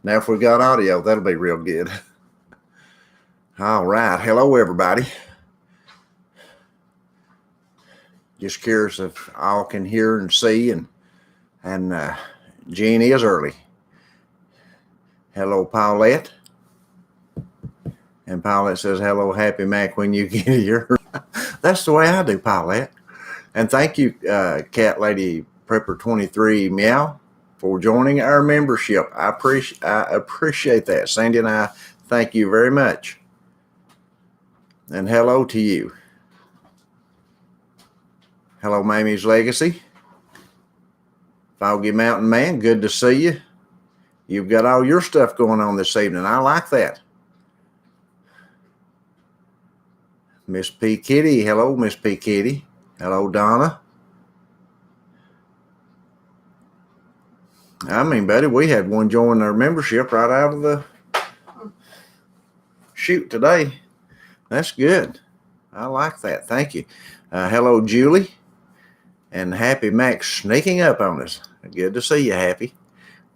Now, if we got audio, that'll be real good. All right. Hello, everybody. Just curious if all can hear and see, and Jean is early. Hello, Paulette. And Paulette says, hello, Happy Mac, when you get here. That's the way I do, Paulette. And thank you, Cat Lady Prepper 23 Meow, for joining our membership. I appreciate that. Sandy and I thank you very much. And hello to you. Hello, Mamie's Legacy. Foggy Mountain Man, good to see you. You've got all your stuff going on this evening. I like that. Miss P. Kitty. Hello, Miss P. Kitty. Hello, Donna. I mean, buddy, we had one join our membership right out of the chute today. That's good. I like that. Thank you. Hello, Julie. And Happy Mac sneaking up on us. Good to see you, Happy.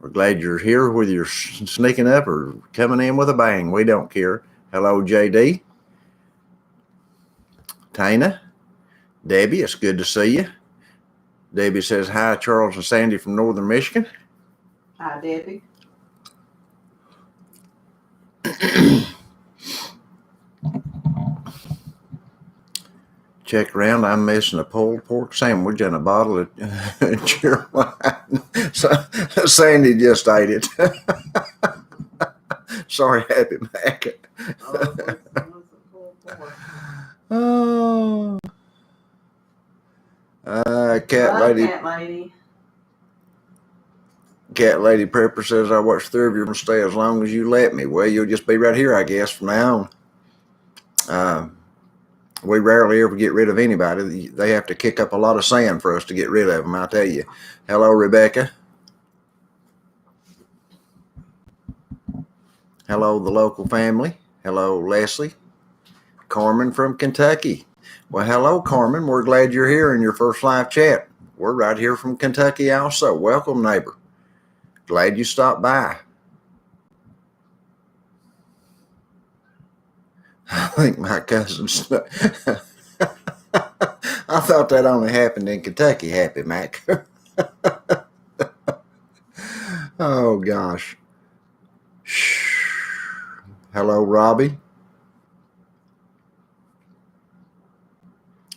We're glad you're here, whether you're sneaking up or coming in with a bang. We don't care. Hello, JD. Tina. Debbie, it's good to see you. Debbie says, hi, Charles and Sandy from Northern Michigan. Hi, Debbie. Check around. I'm missing a pulled pork sandwich and a bottle of cheer wine. So, Sandy just ate it. Sorry, Happy Mac. Oh. Cat Lady. Cat Lady Prepper says, I watch 3 of you and stay as long as you let me. Well, you'll just be right here, I guess, from now on. We rarely ever get rid of anybody. They have to kick up a lot of sand for us to get rid of them, I tell you. Hello, Rebecca. Hello, the local family. Hello, Leslie. Carmen from Kentucky. Well, hello, Carmen. We're glad you're here in your first live chat. We're right here from Kentucky also. Welcome, neighbor. Glad you stopped by. I think my cousin I thought that only happened in Kentucky, Happy Mac. Oh, gosh. Shh. Hello, Robbie.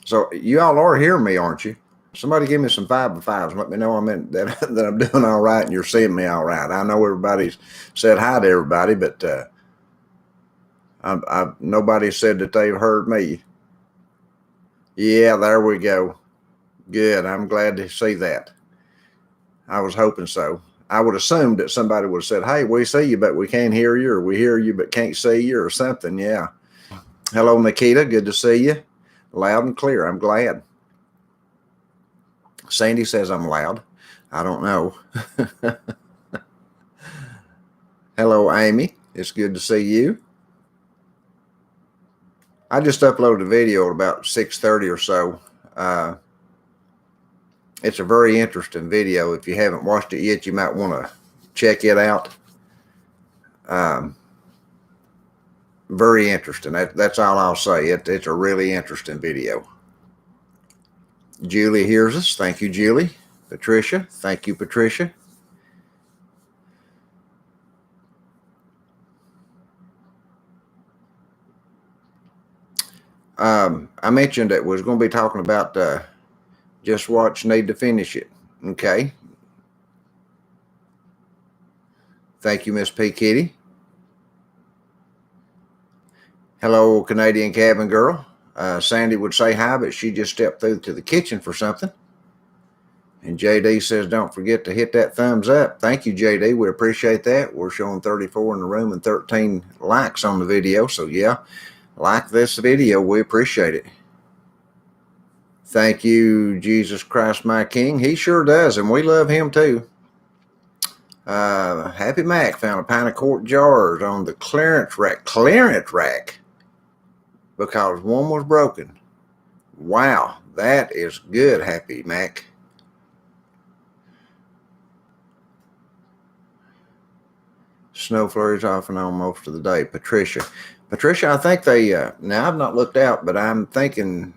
So you all are hearing me, aren't you? Somebody give me some 5 by 5s and let me know that I'm doing all right and you're seeing me all right. I know everybody's said hi to everybody, but nobody said that they've heard me. Yeah, there we go. Good. I'm glad to see that. I was hoping so. I would assume that somebody would have said, hey, we see you, but we can't hear you, or we hear you, but can't see you, or something. Yeah. Hello, Nikita. Good to see you. Loud and clear. I'm glad. Sandy says I'm loud. I don't know. Hello, Amy. It's good to see you. I just uploaded a video at about 6:30 or so. It's a very interesting video. If you haven't watched it yet, you might want to check it out. Very interesting. That's all I'll say. It's a really interesting video. Julie hears us. Thank you, Julie. Patricia. Thank you, Patricia. I mentioned that we was going to be talking about just watch, need to finish it. Okay. Thank you, Miss P. Kitty. Hello, Canadian Cabin Girl. Sandy would say hi, but she just stepped through to the kitchen for something. And JD says, don't forget to hit that thumbs up. Thank you, JD. We appreciate that. We're showing 34 in the room and 13 likes on the video. So, yeah, like this video. We appreciate it. Thank you, Jesus Christ, my King. He sure does, and we love him too. Happy Mac found a pint of quart jars on the clearance rack because one was broken. Wow, that is good, Happy Mac. Snow flurries off and on most of the day. Patricia, I think they, now I've not looked out, but I'm thinking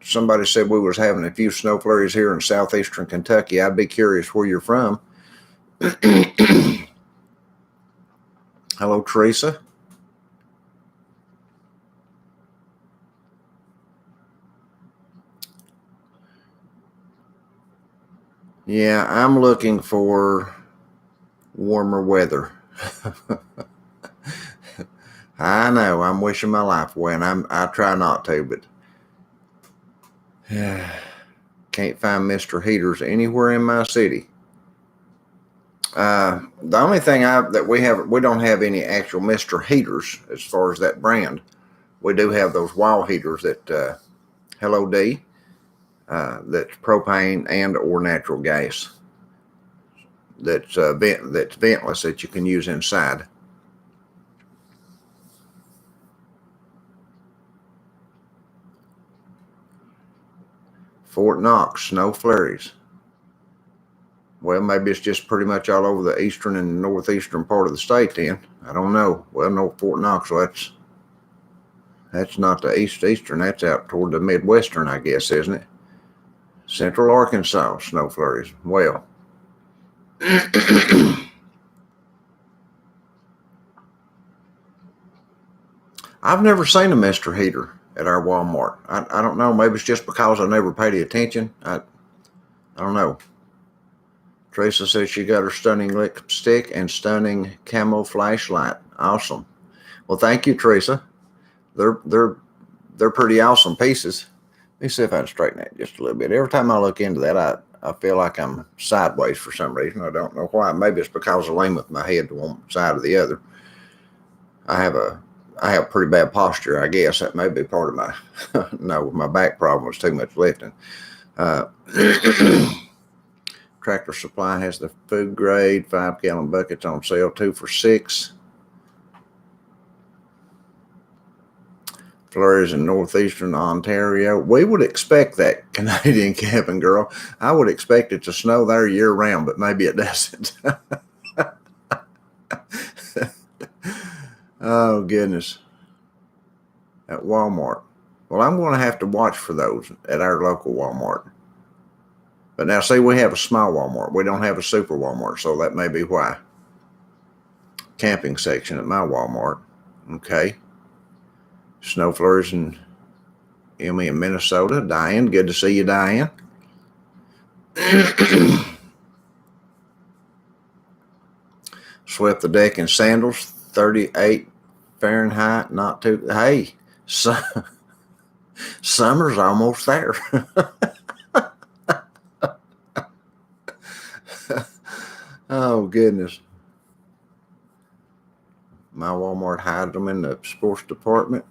somebody said we was having a few snow flurries here in southeastern Kentucky. I'd be curious where you're from. Hello, Teresa. Yeah, I'm looking for warmer weather. I know, I'm wishing my life away, and I try not to, but can't find Mr. Heaters anywhere in my city. The only thing we don't have any actual Mr. Heaters as far as that brand. We do have those wall heaters that, Hello D, that's propane and or natural gas. That's ventless that you can use inside. Fort Knox, snow flurries. Well, maybe it's just pretty much all over the eastern and northeastern part of the state then. I don't know. Well, no, Fort Knox, well, that's not the eastern. That's out toward the midwestern, I guess, isn't it? Central Arkansas, snow flurries. Well, I've never seen a Mr. Heater at our Walmart. I don't know. Maybe it's just because I never paid attention. I don't know. Teresa says she got her stunning lipstick and stunning camo flashlight. Awesome. Well, thank you, Teresa. They're pretty awesome pieces. Let me see if I can straighten that just a little bit. Every time I look into that, I feel like I'm sideways for some reason. I don't know why. Maybe it's because I lean with my head to one side or the other. I have pretty bad posture, I guess. That may be part of my no, my back problem was too much lifting. Tractor Supply has the food grade 5-gallon buckets on sale, 2 for $6. Flurries in northeastern Ontario. We would expect that, Canadian cabin girl. I would expect it to snow there year round, but maybe it doesn't. Oh, goodness. At Walmart. Well, I'm going to have to watch for those at our local Walmart. But now, see, we have a small Walmart. We don't have a super Walmart, so that may be why. Camping section at my Walmart. Okay. Snow flurries in Emmy in Minnesota. Diane, good to see you, Diane. Swept the deck in sandals, 38 Fahrenheit, not too. Hey, summer's almost there. Oh, goodness. My Walmart hides them in the sports department.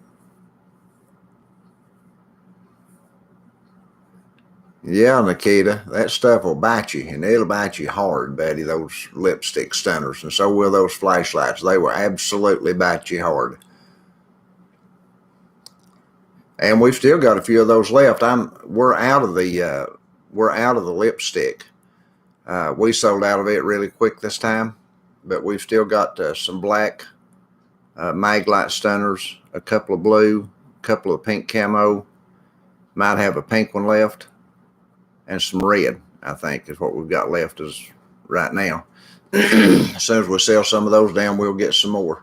Yeah, Nikita, that stuff will bite you, and it'll bite you hard, Betty, those lipstick stunners, and so will those flashlights. They will absolutely bite you hard. And we've still got a few of those left. We're out of the lipstick. We sold out of it really quick this time, but we've still got some black Maglite stunners, a couple of blue, a couple of pink camo, might have a pink one left, and some red, I think, is what we've got left as right now. As soon as we sell some of those down, we'll get some more.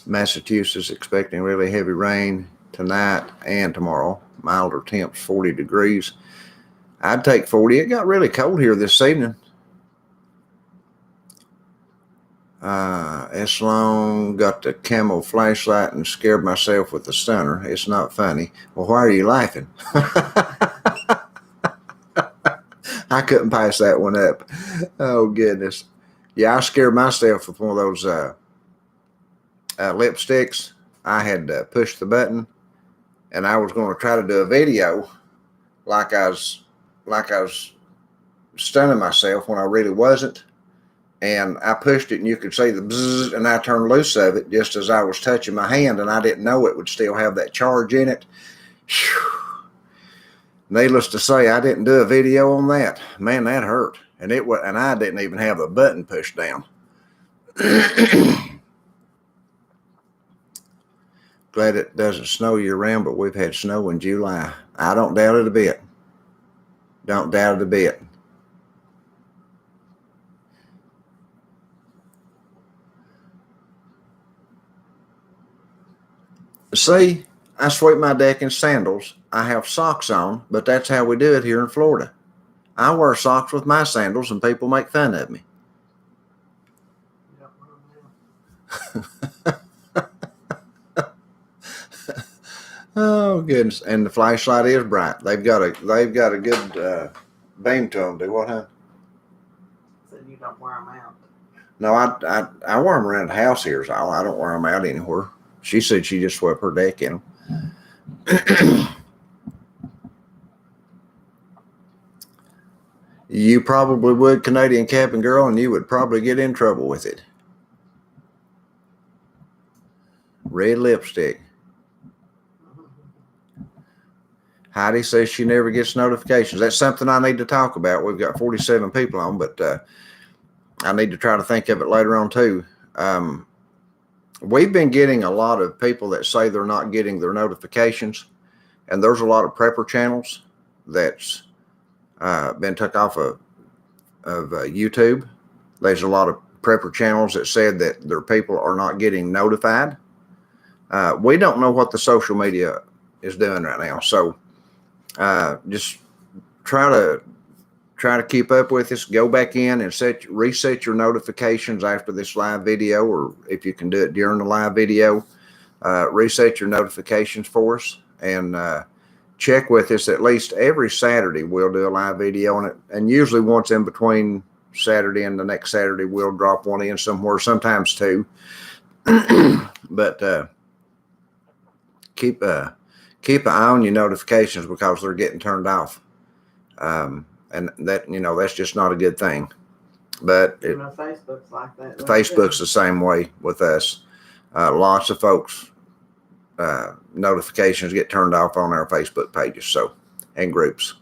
Massachusetts expecting really heavy rain tonight and tomorrow. Milder temps, 40 degrees. I'd take 40. It got really cold here this evening. Eslong got the camo flashlight and scared myself with the stunner. It's not funny. Well, why are you laughing? I couldn't pass that one up. Oh, goodness. Yeah, I scared myself with one of those lipsticks. I had pushed the button, and I was going to try to do a video like I was stunning myself when I really wasn't. And I pushed it, and you could see the bzzz, and I turned loose of it just as I was touching my hand, and I didn't know it would still have that charge in it. Whew. Needless to say, I didn't do a video on that. Man, that hurt. and I didn't even have the button pushed down. Glad it doesn't snow year round, but we've had snow in July. I don't doubt it a bit. Don't doubt it a bit. See, I sweep my deck in sandals. I have socks on, but that's how we do it here in Florida. I wear socks with my sandals, and people make fun of me. Oh goodness! And the flashlight is bright. They've got a good beam to them. Do what, huh? So you don't wear them out. No, I wear them around the house here. So I don't wear them out anywhere. She said she just swept her deck in them. You probably would, Canadian Cabin Girl, and you would probably get in trouble with it. Red lipstick. Heidi says she never gets notifications. That's something I need to talk about. We've got 47 people on, but I need to try to think of it later on too. We've been getting a lot of people that say they're not getting their notifications, and there's a lot of prepper channels that's been took off of YouTube. There's a lot of prepper channels that said that their people are not getting notified. We don't know what the social media is doing right now, so just try to keep up with us. Go back in and reset your notifications after this live video, or if you can do it during the live video, reset your notifications for us, and check with us at least every Saturday. We'll do a live video on it, and usually once in between Saturday and the next Saturday, we'll drop one in somewhere, sometimes two. But keep an eye on your notifications, because they're getting turned off. And that, that's just not a good thing. But Facebook's like that. Facebook's the same way with us. Lots of folks, notifications get turned off on our Facebook pages, so, and groups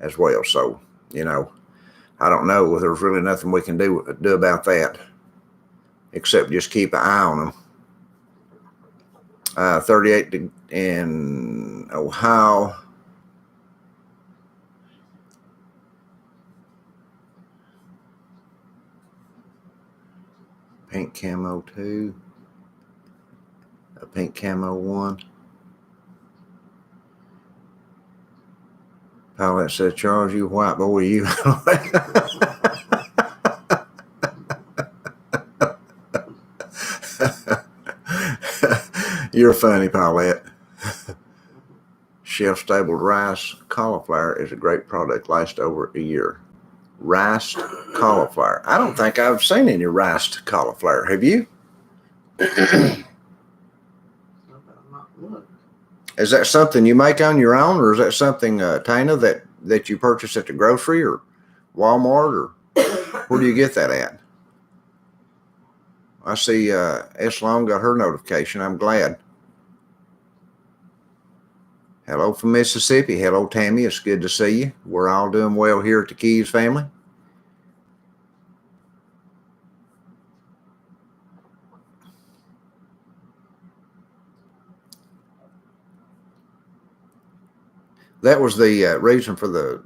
as well. So, I don't know. There's really nothing we can do about that, except just keep an eye on them. 38 in Ohio. Pink camo 2. A pink camo 1. Paulette said, Charles, you white boy, you. You're funny, Paulette. Shelf-stabled rice cauliflower is a great product. Lasts over a year. Rice cauliflower. I don't think I've seen any rice cauliflower. Have you? Is that something you make on your own, or is that something, Tana, that you purchase at the grocery or Walmart, or where do you get that at? I see S. Long got her notification. I'm glad. Hello from Mississippi. Hello, Tammy. It's good to see you. We're all doing well here at the Keys family. That was the reason for the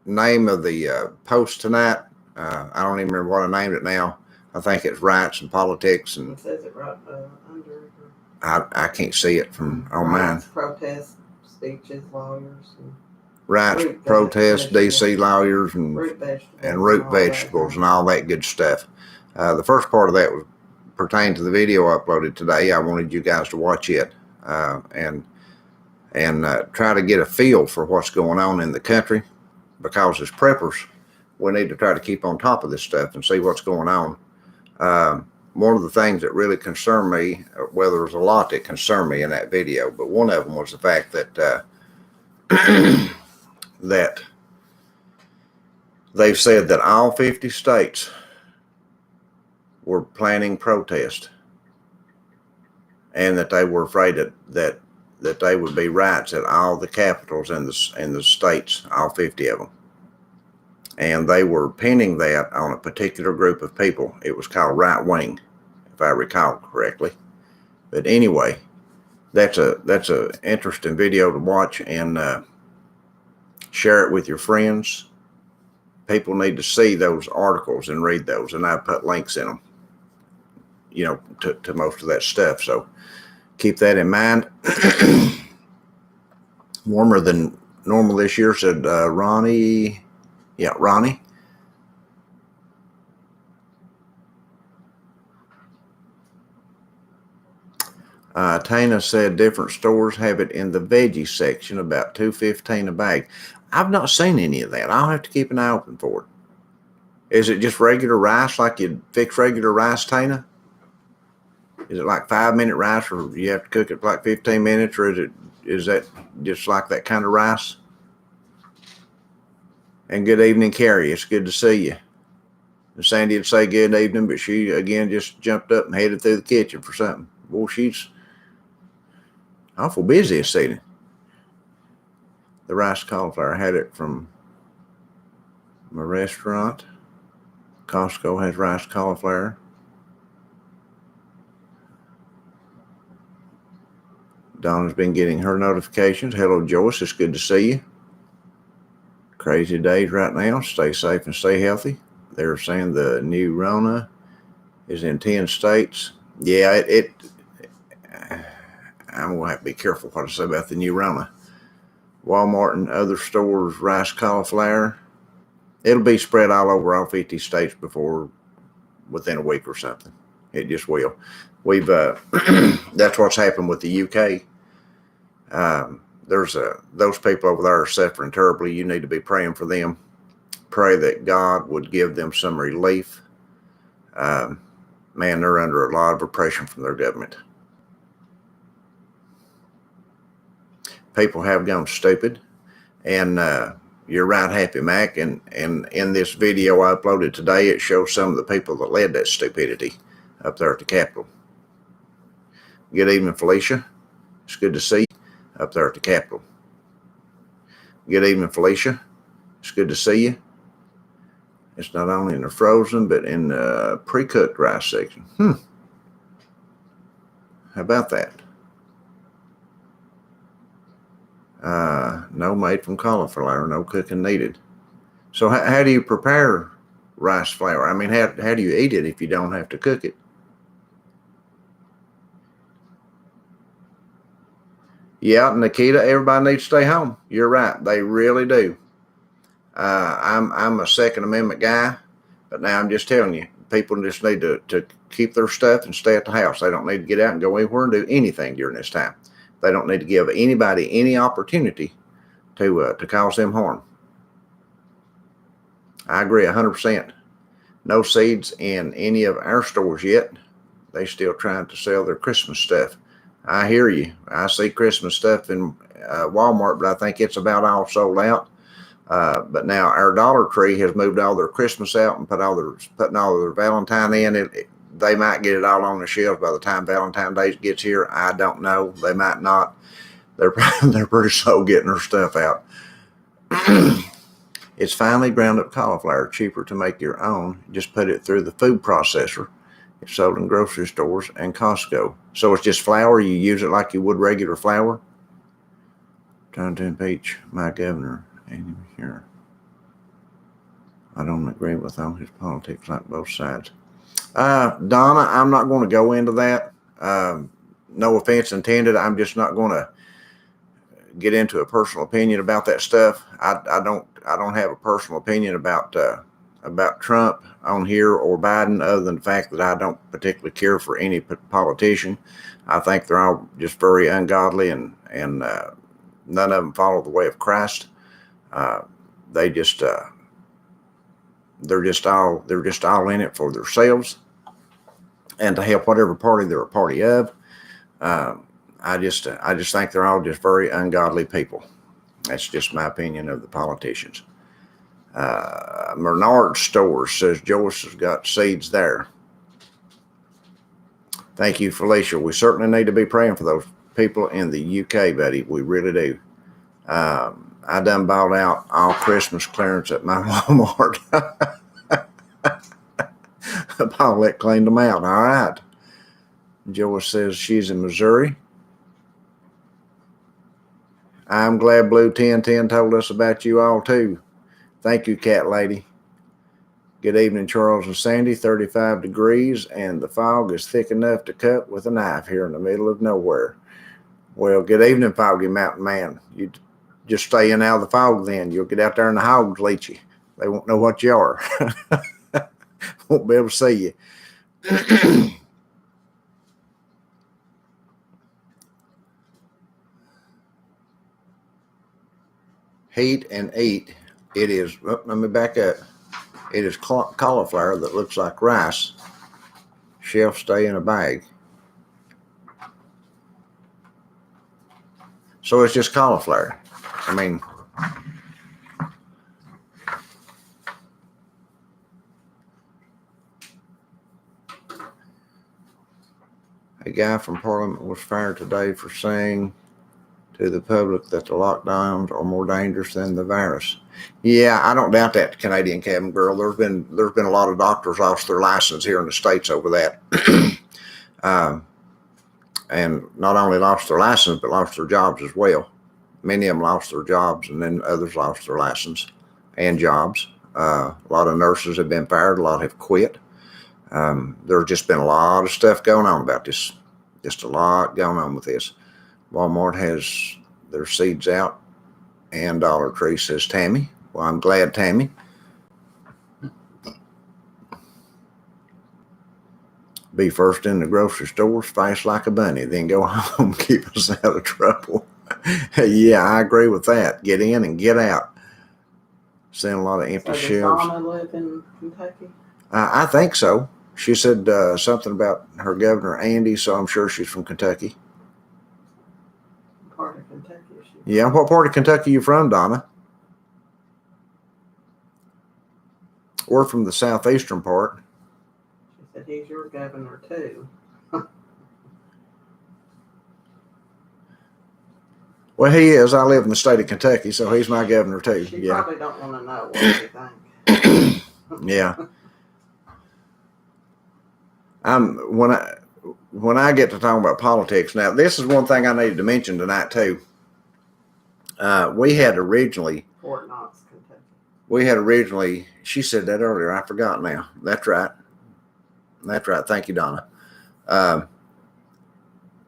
name of the post tonight. I don't even remember what I named it now. I think it's Rights and Politics. And it says it right under. I can't see it from on mine. Protest speeches, lawyers. Rights, protest, DC lawyers, and root vegetables and all that good stuff. The first part of that was pertained to the video I uploaded today. I wanted you guys to watch it and try to get a feel for what's going on in the country, because as preppers, we need to try to keep on top of this stuff and see what's going on. One of the things that really concerned me, well, there was a lot that concerned me in that video, but one of them was the fact that that they've said that all 50 states were planning protest, and that they were afraid that they would be riots at all the capitals in the states, all 50 of them. and they were pinning that on a particular group of people. It was called right wing, if I recall correctly. But anyway, that's a interesting video to watch, and share it with your friends. People need to see those articles and read those, and I put links in them, to most of that stuff. So keep that in mind. Warmer than normal this year, said Ronnie. Yeah, Ronnie. Tana said different stores have it in the veggie section, about $2.15 a bag. I've not seen any of that. I'll have to keep an eye open for it. Is it just regular rice, like you'd fix regular rice, Tana? Is it like 5-minute rice, or you have to cook it for like 15 minutes, or is that just like that kind of rice? And good evening, Carrie. It's good to see you. And Sandy would say good evening, but she again just jumped up and headed through the kitchen for something. Boy, she's awful busy this evening. The rice cauliflower, had it from my restaurant. Costco has rice cauliflower. Donna's been getting her notifications. Hello, Joyce. It's good to see you. Crazy days right now. Stay safe and stay healthy. They're saying the new Rona is in 10 states. Yeah, I'm going to have to be careful what I say about the new Rona. Walmart and other stores, rice cauliflower. It'll be spread all over all 50 states within a week or something. It just will. We've that's what's happened with the UK. There's those people over there are suffering terribly. You need to be praying for them. Pray that God would give them some relief. Man, they're under a lot of oppression from their government. People have gone stupid, and you're right, Happy Mac. And in this video I uploaded today, it shows some of the people that led that stupidity up there at the Capitol. Good evening, Felicia. It's good to see you up there at the Capitol. Good evening, Felicia. It's good to see you. It's not only in the frozen, but in the pre-cooked rice section. How about that? No, made from cauliflower, no cooking needed. So how do you prepare rice flour? I mean, how do you eat it if you don't have to cook it? Yeah, Nikita, everybody needs to stay home. You're right. They really do. I'm a Second Amendment guy, but now I'm just telling you, people just need to keep their stuff and stay at the house. They don't need to get out and go anywhere and do anything during this time. They don't need to give anybody any opportunity to cause them harm. I agree 100%. No seeds in any of our stores yet. They still trying to sell their Christmas stuff. I hear you. I see Christmas stuff in Walmart, but I think it's about all sold out. But now our Dollar Tree has moved all their Christmas out and putting all their Valentine in. They might get it all on the shelves by the time Valentine's Day gets here. I don't know. They might not. They're pretty slow getting their stuff out. It's finely ground up cauliflower, cheaper to make your own. Just put it through the food processor. It's sold in grocery stores and Costco. So it's just flour. You use it like you would regular flour. Trying to impeach my governor. And here, I don't agree with all his politics, like both sides. Donna, I'm not going to go into that. No offense intended. I'm just not going to get into a personal opinion about that stuff. I don't have a personal opinion about Trump on here or Biden, other than the fact that I don't particularly care for any politician. I think they're all just very ungodly, and none of them follow the way of Christ. They're just all in it for themselves and to help whatever party they're a party of. I just think they're all just very ungodly people. That's just my opinion of the politicians. Bernard Stores says Joyce has got seeds there. Thank you, Felicia. We certainly need to be praying for those people in the UK, buddy. We really do. I done bought out all Christmas clearance at my Walmart. Paulette cleaned them out. All right. Joyce says she's in Missouri. I'm glad Blue 1010 told us about you all too. Thank you, Cat Lady. Good evening, Charles and Sandy. 35 degrees, and the fog is thick enough to cut with a knife here in the middle of nowhere. Well, good evening, Foggy Mountain Man. You just stay in out of the fog then. You'll get out there and the hogs will eat you. They won't know what you are. Won't be able to see you. Heat and eat. It is, let me back up. It is cauliflower that looks like rice. Shelf stay in a bag. So it's just cauliflower. I mean, a guy from Parliament was fired today for saying to the public that the lockdowns are more dangerous than the virus. Yeah, I don't doubt that, Canadian Cabin Girl. There's been a lot of doctors lost their license here in the States over that. And not only lost their license, but lost their jobs as well. Many of them lost their jobs, and then others lost their license and jobs. A lot of nurses have been fired. A lot have quit. There's just been a lot of stuff going on about this. Just a lot going on with this. Walmart has their seeds out, and Dollar Tree, says Tammy. Well, I'm glad, Tammy. Be first in the grocery stores, fast like a bunny, then go home, keep us out of trouble. Yeah, I agree with that. Get in and get out. Seeing a lot of empty shelves. Does Donna live in Kentucky? I think so. She said something about her governor, Andy, so I'm sure she's from Kentucky. What part of Kentucky is she? Yeah, what part of Kentucky are you from, Donna? We're from the southeastern part. She said he's your governor too. Well, he is. I live in the state of Kentucky, so he's my governor too. She Yeah. probably don't want to know what you think. Yeah. When I get to talking about politics, now this is one thing I needed to mention tonight too. We had originally, Fort Knox, Kentucky. She said that earlier. I forgot now. That's right. Thank you, Donna.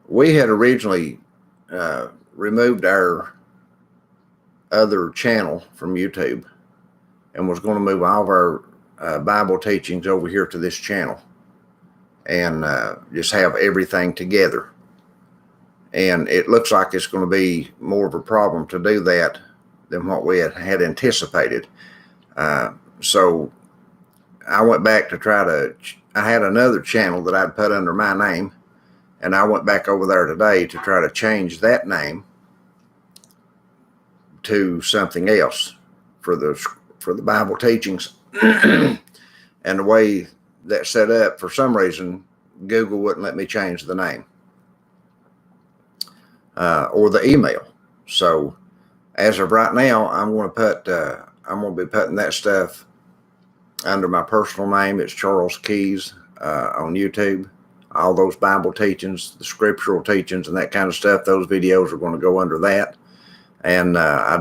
We had originally removed our other channel from YouTube and was going to move all of our Bible teachings over here to this channel and just have everything together. And it looks like it's going to be more of a problem to do that than what we had anticipated. So I went back to I had another channel that I'd put under my name, and I went back over there today to try to change that name to something else for the Bible teachings. And the way that's set up, for some reason, Google wouldn't let me change the name or the email. So as of right now, I'm going to be putting that stuff under my personal name. It's Charles Keys on YouTube. All those Bible teachings, the scriptural teachings, and that kind of stuff, those videos are going to go under that. And I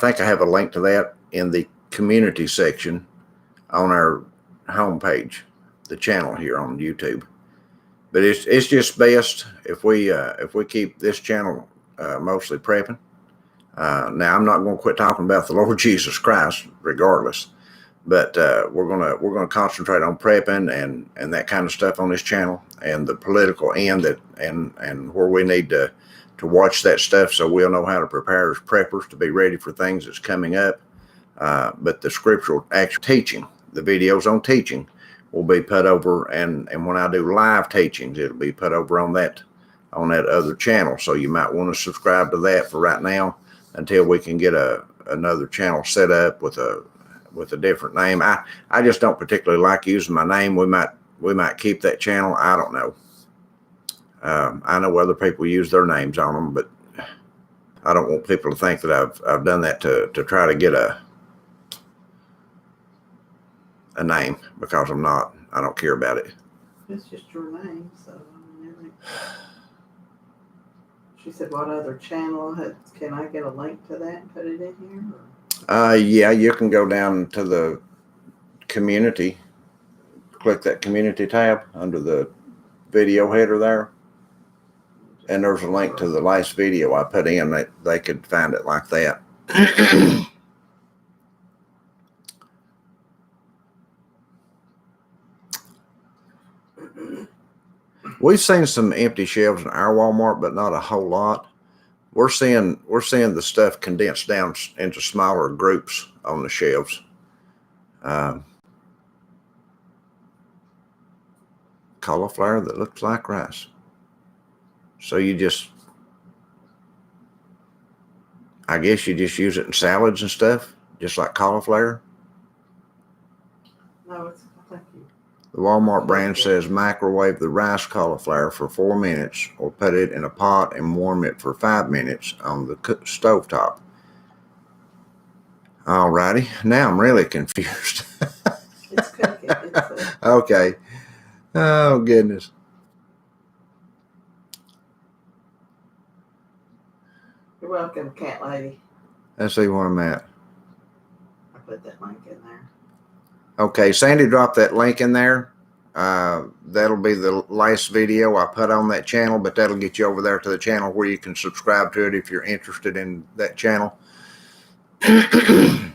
think I have a link to that in the community section on our homepage, the channel here on YouTube. But it's just best if we keep this channel mostly prepping. Now I'm not going to quit talking about the Lord Jesus Christ, regardless. But we're gonna concentrate on prepping and that kind of stuff on this channel, and the political end and where we need to watch that stuff so we'll know how to prepare as preppers to be ready for things that's coming up. But the scriptural actual teaching, the videos on teaching, will be put over, and when I do live teachings, it'll be put over on that other channel. So you might want to subscribe to that for right now until we can get another channel set up with a different name. I just don't particularly like using my name. We might keep that channel. I don't know. I know other people use their names on them, but I don't want people to think that I've done that to try to get a name, because I'm not. I don't care about it. It's just your name, so I mean, she said, "What other channel can I get a link to that and put it in here?" Or? Yeah, you can go down to the community, click that community tab under the video header there, and there's a link to the last video I put in. That they could find it like that. We've seen some empty shelves in our Walmart, but not a whole lot. We're seeing the stuff condensed down into smaller groups on the shelves. Cauliflower that looks like rice. So I guess you just use it in salads and stuff, just like cauliflower. No, thank you. The Walmart brand says microwave the rice cauliflower for 4 minutes, or put it in a pot and warm it for 5 minutes on the stovetop. Alrighty, now I'm really confused. It's cooking. Okay. Oh, goodness. You're welcome, cat lady. Let's see where I'm at. I put that link in there. Okay, Sandy dropped that link in there. That'll be the last video I put on that channel, but that'll get you over there to the channel where you can subscribe to it if you're interested in that channel. And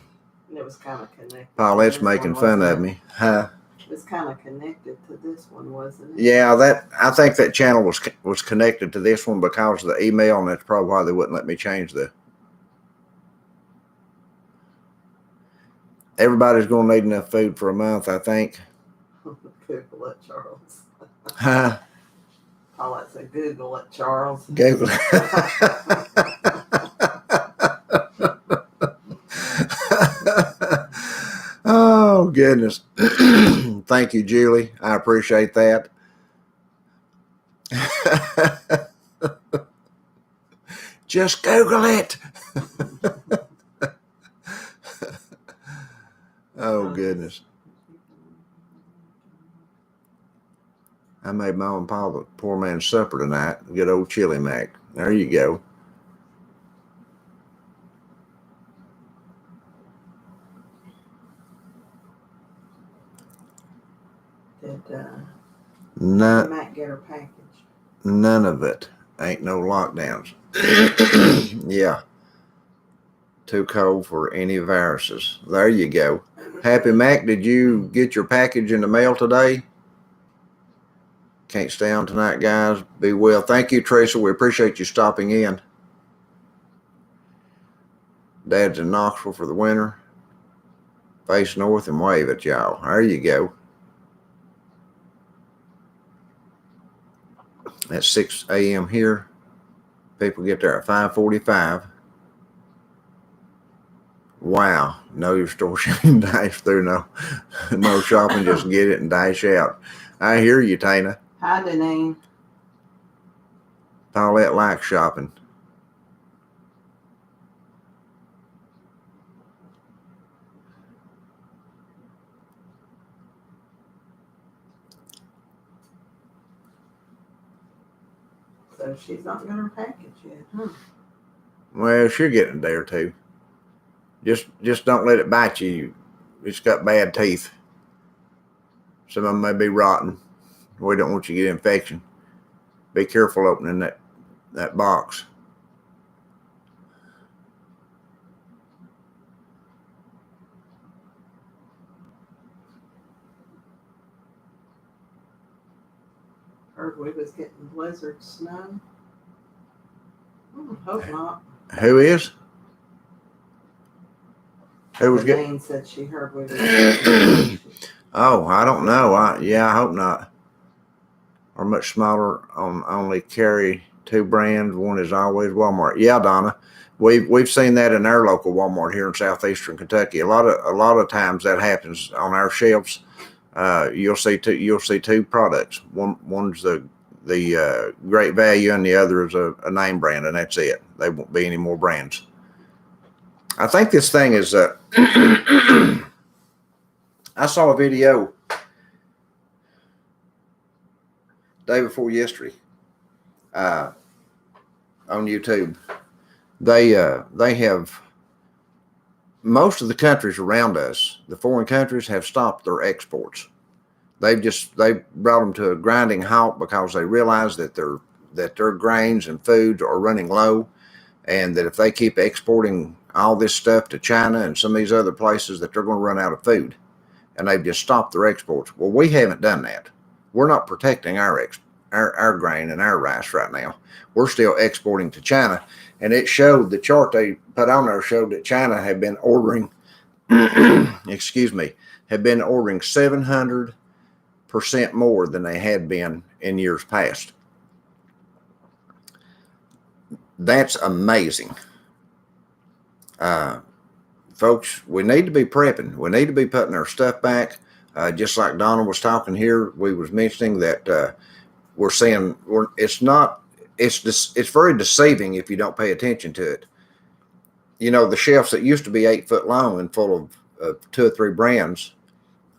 it was kind of connected. Paulette's making fun of me. Huh? It was kind of connected to this one, wasn't it? Yeah, I think that channel was connected to this one because of the email, and that's probably why they wouldn't let me change the. Everybody's going to need enough food for a month, I think. Google it, Charles. Huh? Paulette said, "Google it, Charles." Google. Oh, goodness. Thank you, Julie. I appreciate that. Just Google it. Oh, goodness. I made Mom and Pa the poor man's supper tonight. Good old chili mac. There you go. Did None, get her package? none of it. Ain't no lockdowns. Yeah. Too cold for any viruses. There you go. Happy Mac, did you get your package in the mail today? Can't stay on tonight, guys. Be well. Thank you, Teresa. We appreciate you stopping in. Dad's in Knoxville for the winter. Face north and wave at y'all. There you go. At 6 a.m. here. People get there at 5:45. Wow. Know your store shopping, dash through. No shopping, just get it and dash out. I hear you, Tana. Hi, Deneen. Paulette likes shopping. So she's not got her package yet, huh? Well, she'll get it there too. Just don't let it bite you. It's got bad teeth. Some of them may be rotten. We don't want you to get infection. Be careful opening that box. Heard we was getting blizzard snow. Hope not. Who is? Who was getting? Jane said she heard we was getting Oh, I don't know. I hope not. Or much smaller. Only carry 2 brands. One is always Walmart. Yeah, Donna. We've seen that in our local Walmart here in southeastern Kentucky. A lot of times that happens on our shelves. You'll see two products. One's the Great Value, and the other is a name brand, and that's it. They won't be any more brands. I think this thing is. I saw a video day before yesterday on YouTube. They have, most of the countries around us, the foreign countries, have stopped their exports. They brought them to a grinding halt because they realize that their grains and foods are running low, and that if they keep exporting all this stuff to China and some of these other places, that they're going to run out of food, and they've just stopped their exports. Well, we haven't done that. We're not protecting our grain and our rice right now. We're still exporting to China, and it showed, the chart they put on there showed that China had been ordering, excuse me, had been ordering 700% more than they had been in years past. That's amazing. Folks, we need to be prepping. We need to be putting our stuff back. Just like Donna was talking here, we was mentioning that we're seeing, it's very deceiving if you don't pay attention to it. You know, the shelves that used to be 8 foot long and full of 2 or 3 brands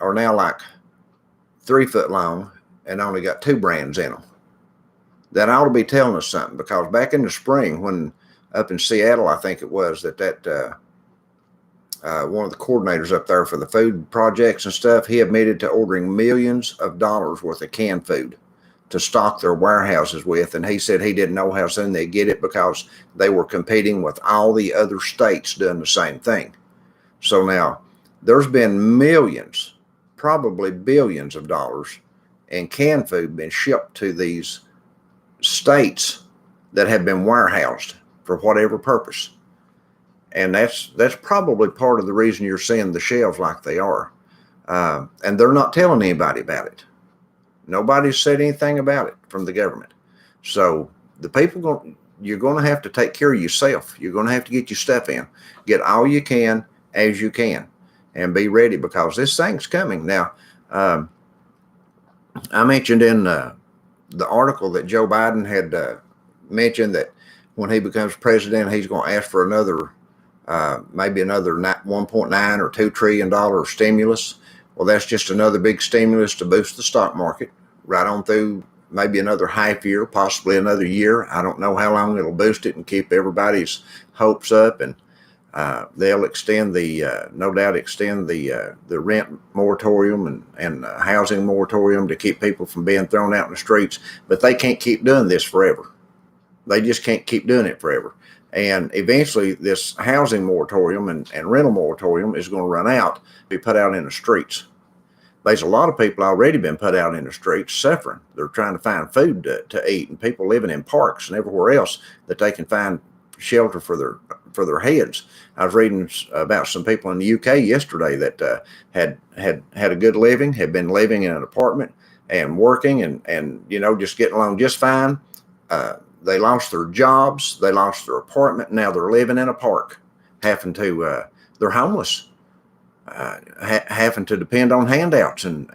are now like 3 foot long and only got 2 brands in them. That ought to be telling us something, because back in the spring, when up in Seattle, I think it was, that one of the coordinators up there for the food projects and stuff, he admitted to ordering millions of dollars worth of canned food to stock their warehouses with. And he said he didn't know how soon they'd get it, because they were competing with all the other states doing the same thing. So now there's been millions, probably billions of dollars in canned food been shipped to these states that have been warehoused for whatever purpose. And that's probably part of the reason you're seeing the shelves like they are. And they're not telling anybody about it. Nobody's said anything about it from the government. So the people, you're going to have to take care of yourself. You're going to have to get your stuff in. Get all you can as you can, and be ready, because this thing's coming. Now, I mentioned in the article that Joe Biden had mentioned that when he becomes president, he's going to ask for another, maybe another 1.9 or $2 trillion stimulus. Well, that's just another big stimulus to boost the stock market right on through maybe another half year, possibly another year. I don't know how long it'll boost it and keep everybody's hopes up. And they'll extend no doubt extend the rent moratorium and housing moratorium to keep people from being thrown out in the streets. But they can't keep doing this forever. They just can't keep doing it forever. And eventually this housing moratorium and rental moratorium is going to run out, be put out in the streets. There's a lot of people already been put out in the streets suffering. They're trying to find food to eat, and people living in parks and everywhere else that they can find shelter for their heads. I was reading about some people in the UK yesterday that had a good living, had been living in an apartment and working and just getting along just fine. They lost their jobs, they lost their apartment, now they're living in a park, they're homeless, having to depend on handouts and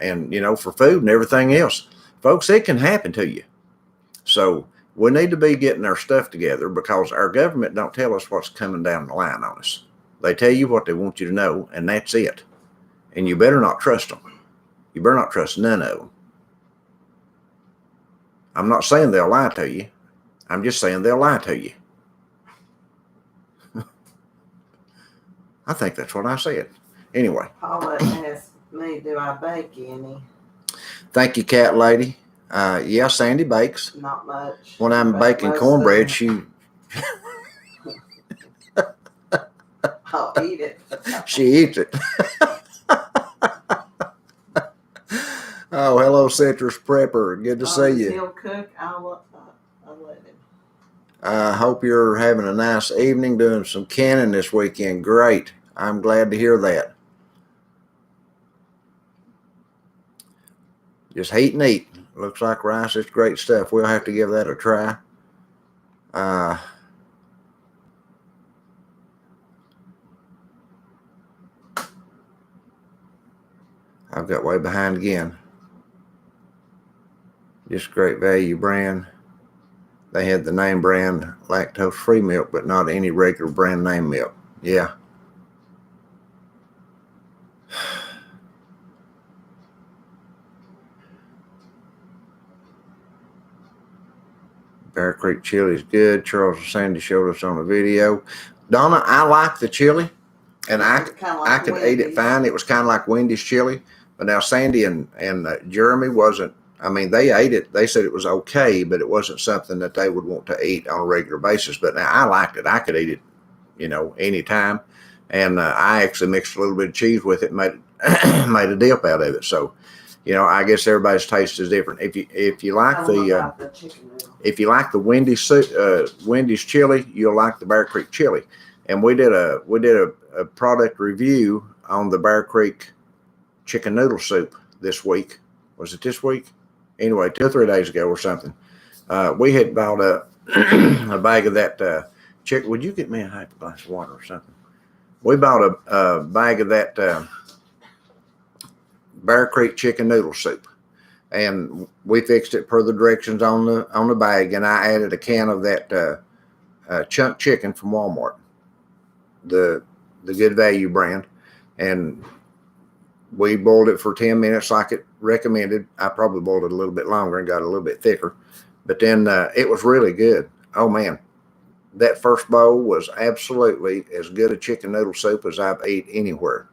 for food and everything else. Folks, it can happen to you. So we need to be getting our stuff together, because our government don't tell us what's coming down the line on us. They tell you what they want you to know, and that's it. And you better not trust them. You better not trust none of them. I'm not saying they'll lie to you. I'm just saying they'll lie to you. I think that's what I said. Anyway. Paula asked me, do I bake any? Thank you, cat lady. Yeah, Sandy bakes. Not much. When I'm baking cornbread, I'll eat it. She eats it. Oh, hello, Citrus Prepper. Good to see you. He'll cook. I'll let him. I hope you're having a nice evening, doing some canning this weekend. Great. I'm glad to hear that. Just heat and eat. Looks like rice. It's great stuff. We'll have to give that a try. I've got way behind again. Just great value brand. They had the name brand lactose-free milk, but not any regular brand name milk. Yeah. Bear Creek chili is good. Charles and Sandy showed us on a video. Donna, I like the chili, and I could eat it fine. It was kind of like Wendy's chili, but now Sandy and Jeremy wasn't. I mean, they ate it. They said it was okay, but it wasn't something that they would want to eat on a regular basis. But now I liked it. I could eat it, anytime. And I actually mixed a little bit of cheese with it and made a dip out of it. So, I guess everybody's taste is different. If you like the Wendy's chili, you'll like the Bear Creek chili. And we did a product review on the Bear Creek chicken noodle soup this week. Was it this week? Anyway, 2 or 3 days ago or something. We had bought a bag of that chicken. Would you get me a glass of water or something? We bought a bag of that Bear Creek chicken noodle soup, and we fixed it per the directions on the bag. And I added a can of that chunk chicken from Walmart, the Good Value brand, and we boiled it for 10 minutes like it recommended. I probably boiled it a little bit longer and got a little bit thicker, but then it was really good. Oh man, that first bowl was absolutely as good a chicken noodle soup as I've ate anywhere.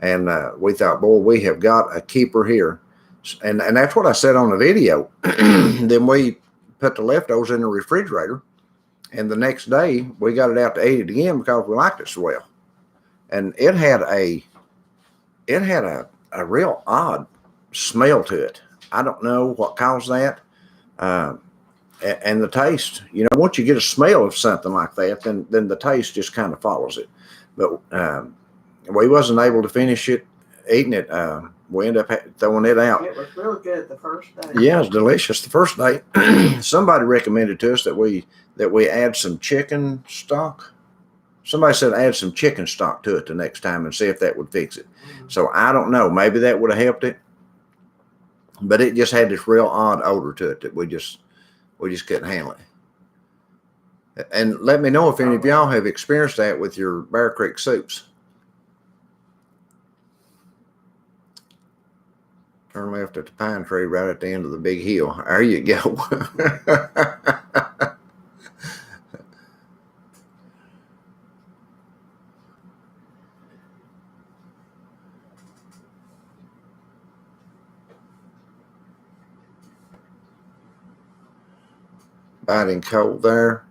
And we thought, boy, we have got a keeper here. And that's what I said on the video. Then we put the leftovers in the refrigerator, and the next day we got it out to eat it again because we liked it so well. And it had a real odd smell to it. I don't know what caused that. And the taste, once you get a smell of something like that, then the taste just kind of follows it. But we wasn't able to finish it, eating it. We ended up throwing it out. It was really good the first day. Yeah, it was delicious the first day. Somebody recommended to us that we add some chicken stock. Somebody said add some chicken stock to it the next time and see if that would fix it. Mm-hmm. So I don't know. Maybe that would have helped it. But it just had this real odd odor to it that we just couldn't handle it. And let me know if any of y'all have experienced that with your Bear Creek soups. Turn left at the pine tree right at the end of the big hill. There you go. Biting cold there.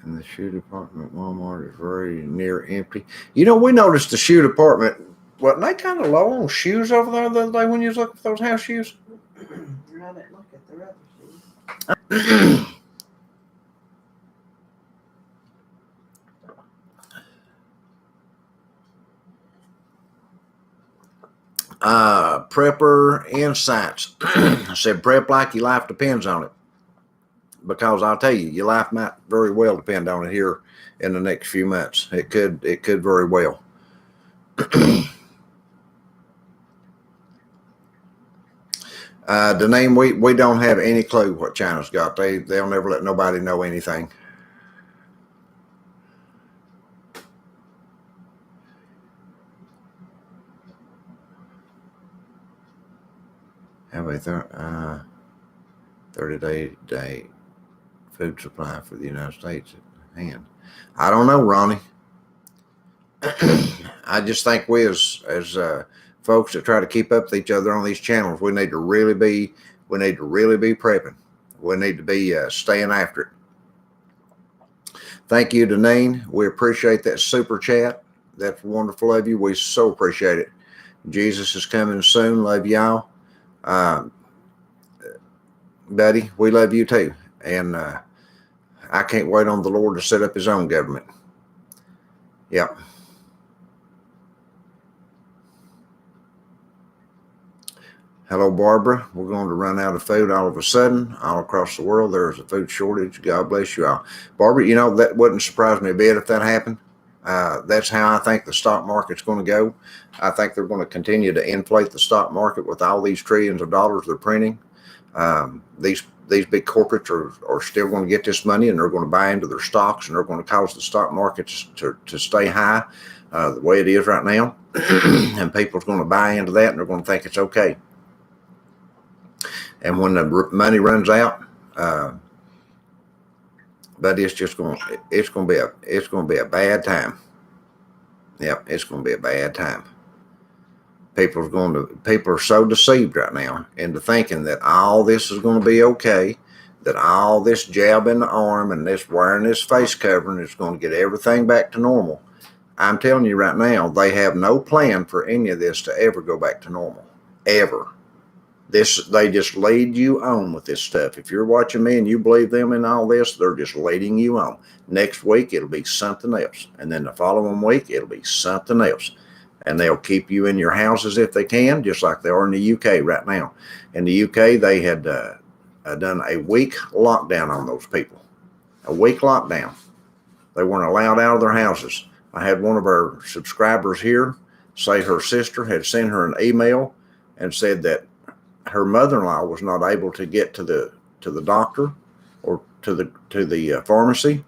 And the shoe department at Walmart is very near empty. We noticed the shoe department, wasn't they kind of low on shoes over there the other day when you was looking for those house shoes? I didn't look at the other shoes. Prepper Insights. I said prep like your life depends on it. Because I'll tell you, your life might very well depend on it here in the next few months. It could very well. The name, we don't have any clue what China's got. They'll never let nobody know anything. Have a 30-day food supply for the United States at hand. I don't know, Ronnie. I just think we as folks that try to keep up with each other on these channels, we need to really be prepping. We need to be staying after it. Thank you, Thnk. We appreciate that super chat. That's wonderful of you. We so appreciate it. Jesus is coming soon. Love y'all. Buddy, we love you too. And I can't wait on the Lord to set up his own government. Yep. Hello, Barbara. We're going to run out of food all of a sudden. All across the world, there's a food shortage. God bless you all. Barbara, that wouldn't surprise me a bit if that happened. That's how I think the stock market's going to go. I think they're going to continue to inflate the stock market with all these trillions of dollars they're printing. These big corporates are still going to get this money, and they're going to buy into their stocks, and they're going to cause the stock market to stay high the way it is right now. And people's going to buy into that, and they're going to think it's okay. And when the money runs out, but it's going to be a bad time. Yep, it's going to be a bad time. People are so deceived right now into thinking that all this is going to be okay, that all this jab in the arm and this wearing this face covering is going to get everything back to normal. I'm telling you right now, they have no plan for any of this to ever go back to normal, ever. They just lead you on with this stuff. If you're watching me and you believe them in all this, they're just leading you on. Next week, it'll be something else. And then the following week, it'll be something else. And they'll keep you in your houses if they can, just like they are in the UK right now. In the UK, they had done a week lockdown on those people. A week lockdown. They weren't allowed out of their houses. I had one of our subscribers here say her sister had sent her an email and said that her mother-in-law was not able to get to the doctor or to the pharmacy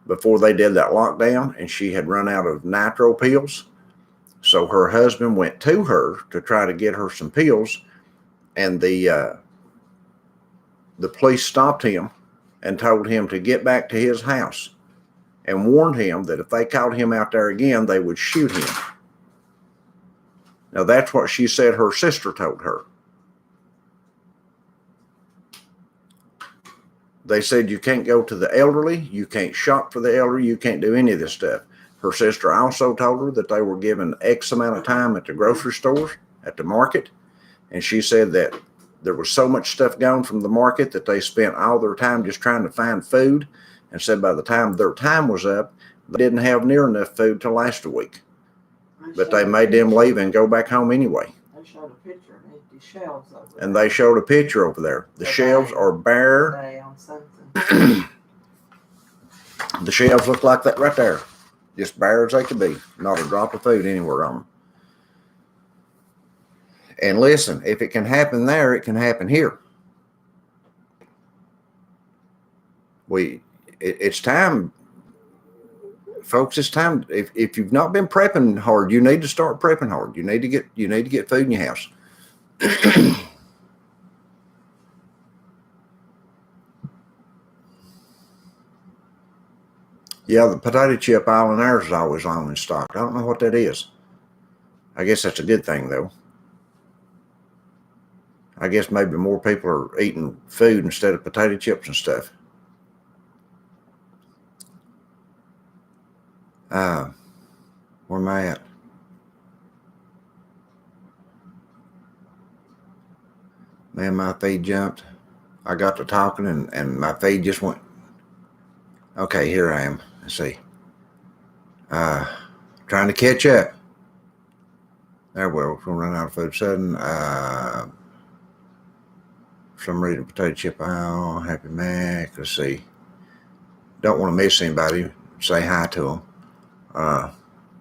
before they did that lockdown, and she had run out of nitro pills. So her husband went to her to try to get her some pills, and the police stopped him and told him to get back to his house and warned him that if they caught him out there again, they would shoot him. Now, that's what she said her sister told her. They said you can't go to the elderly, you can't shop for the elderly, you can't do any of this stuff. Her sister also told her that they were given X amount of time at the grocery stores, at the market, and she said that there was so much stuff gone from the market that they spent all their time just trying to find food, and said by the time their time was up, they didn't have near enough food to last a week. But they made them leave and go back home anyway. They showed a picture of empty shelves over there. And they showed a picture over there. The shelves are bare. The shelves look like that right there. Just bare as they could be. Not a drop of food anywhere on them. And listen, if it can happen there, it can happen here. It's time, folks. It's time. If you've not been prepping hard, you need to start prepping hard. You need to get food in your house. Yeah, the potato chip aisle in ours is always long in stock. I don't know what that is. I guess that's a good thing, though. I guess maybe more people are eating food instead of potato chips and stuff. Where am I at? Man, my feed jumped. I got to talking and my feed just went. Okay, here I am. Let's see. Trying to catch up. There we go. We're going to run out of food sudden. For some reason, potato chip aisle, Happy Mac. Let's see. Don't want to miss anybody. Say hi to them.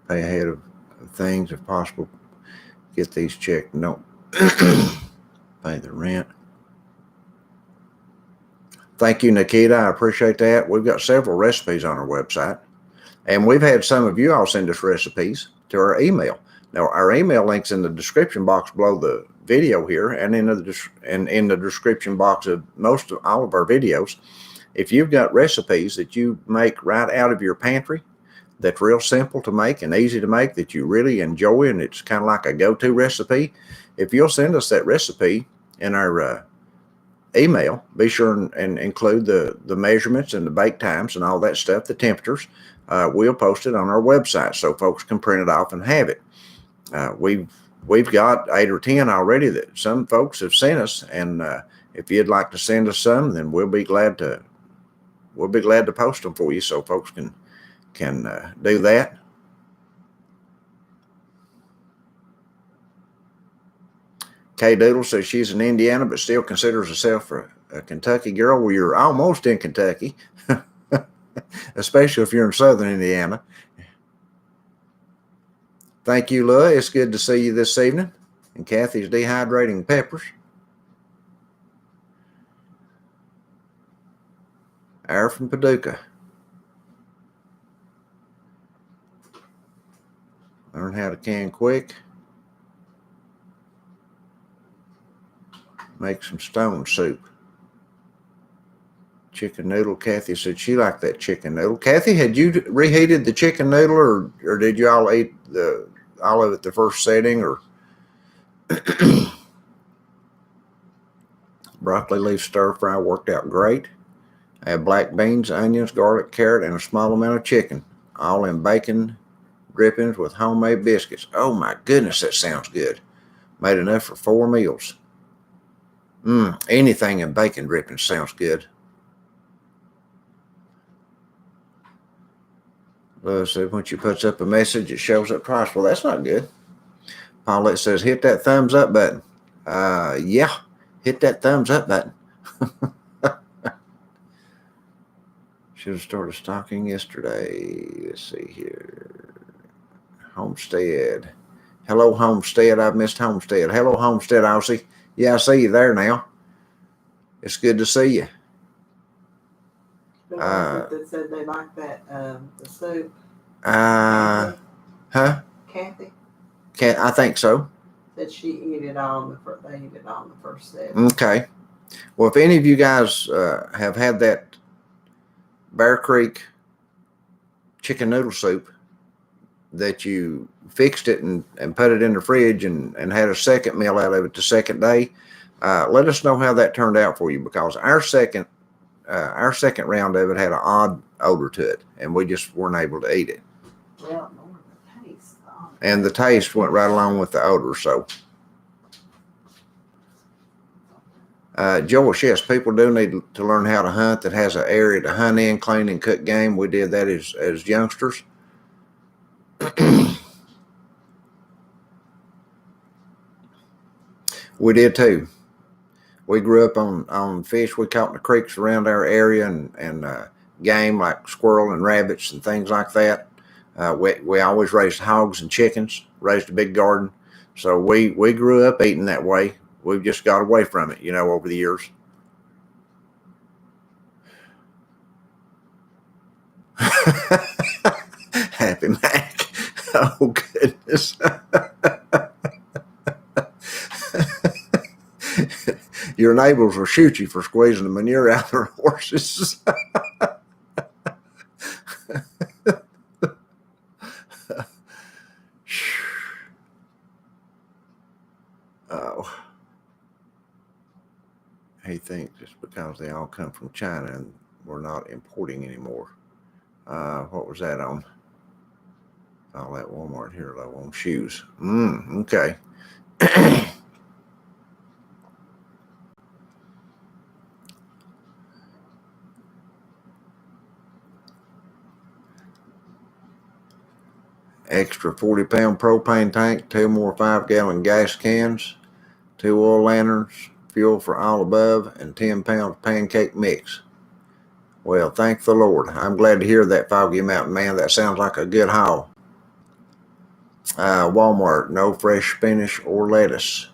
Pay ahead of things if possible. Get these checked and don't pay the rent. Thank you, Nikita. I appreciate that. We've got several recipes on our website, and we've had some of you all send us recipes to our email. Now, our email link's in the description box below the video here, and in the description box of all of our videos. If you've got recipes that you make right out of your pantry, that's real simple to make and easy to make, that you really enjoy, and it's kind of like a go-to recipe, if you'll send us that recipe in our email, be sure and include the measurements and the bake times and all that stuff, the temperatures. We'll post it on our website so folks can print it off and have it. We've got 8 or 10 already that some folks have sent us, and if you'd like to send us some, then we'll be glad to post them for you so folks can do that. Kay Doodle says she's in Indiana but still considers herself a Kentucky girl. Well, you're almost in Kentucky, especially if you're in southern Indiana. Thank you, Lua. It's good to see you this evening. And Kathy's dehydrating peppers. Air from Paducah. Learn how to can quick. Make some stone soup. Chicken noodle. Kathy said she liked that chicken noodle. Kathy, had you reheated the chicken noodle, or did you all eat all of it the first setting? Or broccoli leaf stir fry worked out great. I had black beans, onions, garlic, carrot, and a small amount of chicken, all in bacon drippings with homemade biscuits. Oh my goodness, that sounds good. Made enough for 4 meals. Anything in bacon drippings sounds good. So when she puts up a message, it shows up twice. Well, that's not good. Paulette says, hit that thumbs up button. Yeah, hit that thumbs up button. Should have started stocking yesterday. Let's see here. Homestead. Hello, Homestead. I've missed Homestead. Hello, Homestead Aussie. Yeah, I see you there now. It's good to see you. That said they like that the soup. Huh? Kathy. I think so. Said she ate it on they ate it on the first set. Okay. Well, if any of you guys have had that Bear Creek chicken noodle soup, that you fixed it and put it in the fridge and had a second meal out of it the second day, let us know how that turned out for you, because our second round of it had an odd odor to it, and we just weren't able to eat it. Well, more the taste. And the taste went right along with the odor. So, Joyce, yes, people do need to learn how to hunt that has an area to hunt in, clean and cook game. We did that as youngsters. We did too. We grew up on fish we caught in the creeks around our area, and game like squirrel and rabbits and things like that. We always raised hogs and chickens, raised a big garden. So we grew up eating that way. We've just got away from it, over the years. Happy Mac. Oh, goodness. Your neighbors will shoot you for squeezing the manure out of their horses. Oh. He thinks it's because they all come from China and we're not importing anymore. What was that on? All that Walmart here low on shoes. Okay. Extra 40-pound propane tank, 2 more 5-gallon gas cans, 2 oil lanterns, fuel for all above, and 10 pounds pancake mix. Well, thank the Lord. I'm glad to hear that, Foggy Mountain Man. That sounds like a good haul. Walmart, no fresh spinach or lettuce.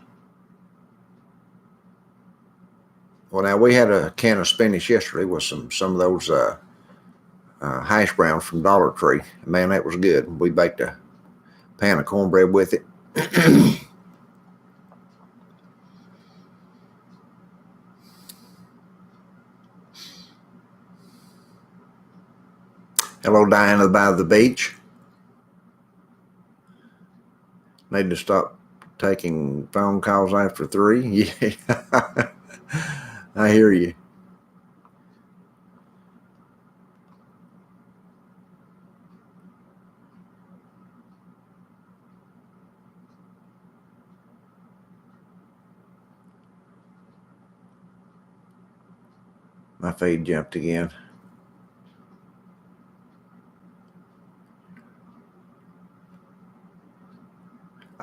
Well, now we had a can of spinach yesterday with some of those hash browns from Dollar Tree. Man, that was good. We baked a pan of cornbread with it. Hello, Diana by the beach. Need to stop taking phone calls after 3. Yeah, I hear you. My feed jumped again.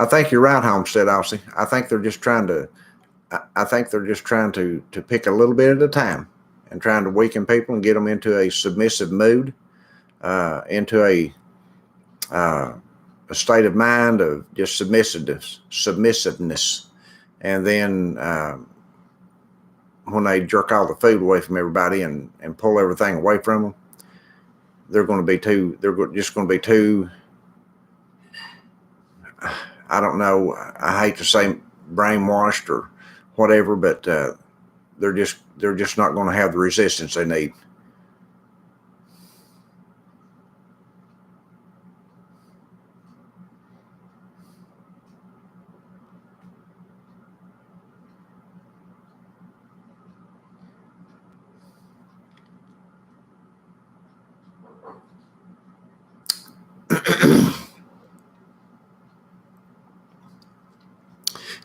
I think you're right, Homestead Aussie. I think they're just trying to pick a little bit at a time and trying to weaken people and get them into a submissive mood, into a a state of mind of just submissiveness. And then when they jerk all the food away from everybody and pull everything away from them, they're just going to be too, I don't know, I hate to say brainwashed or whatever, but they're just not going to have the resistance they need.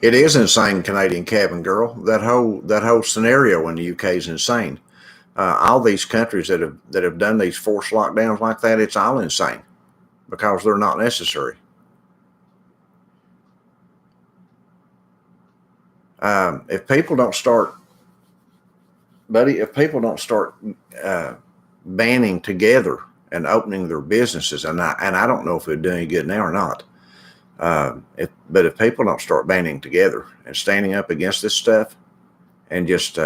It is insane, Canadian cabin girl. That whole scenario in the UK is insane. All these countries that have done these forced lockdowns like that, it's all insane because they're not necessary. If people don't start, buddy, banding together and opening their businesses, and I don't know if it'd do any good now or not. But if people don't start banding together and standing up against this stuff, and just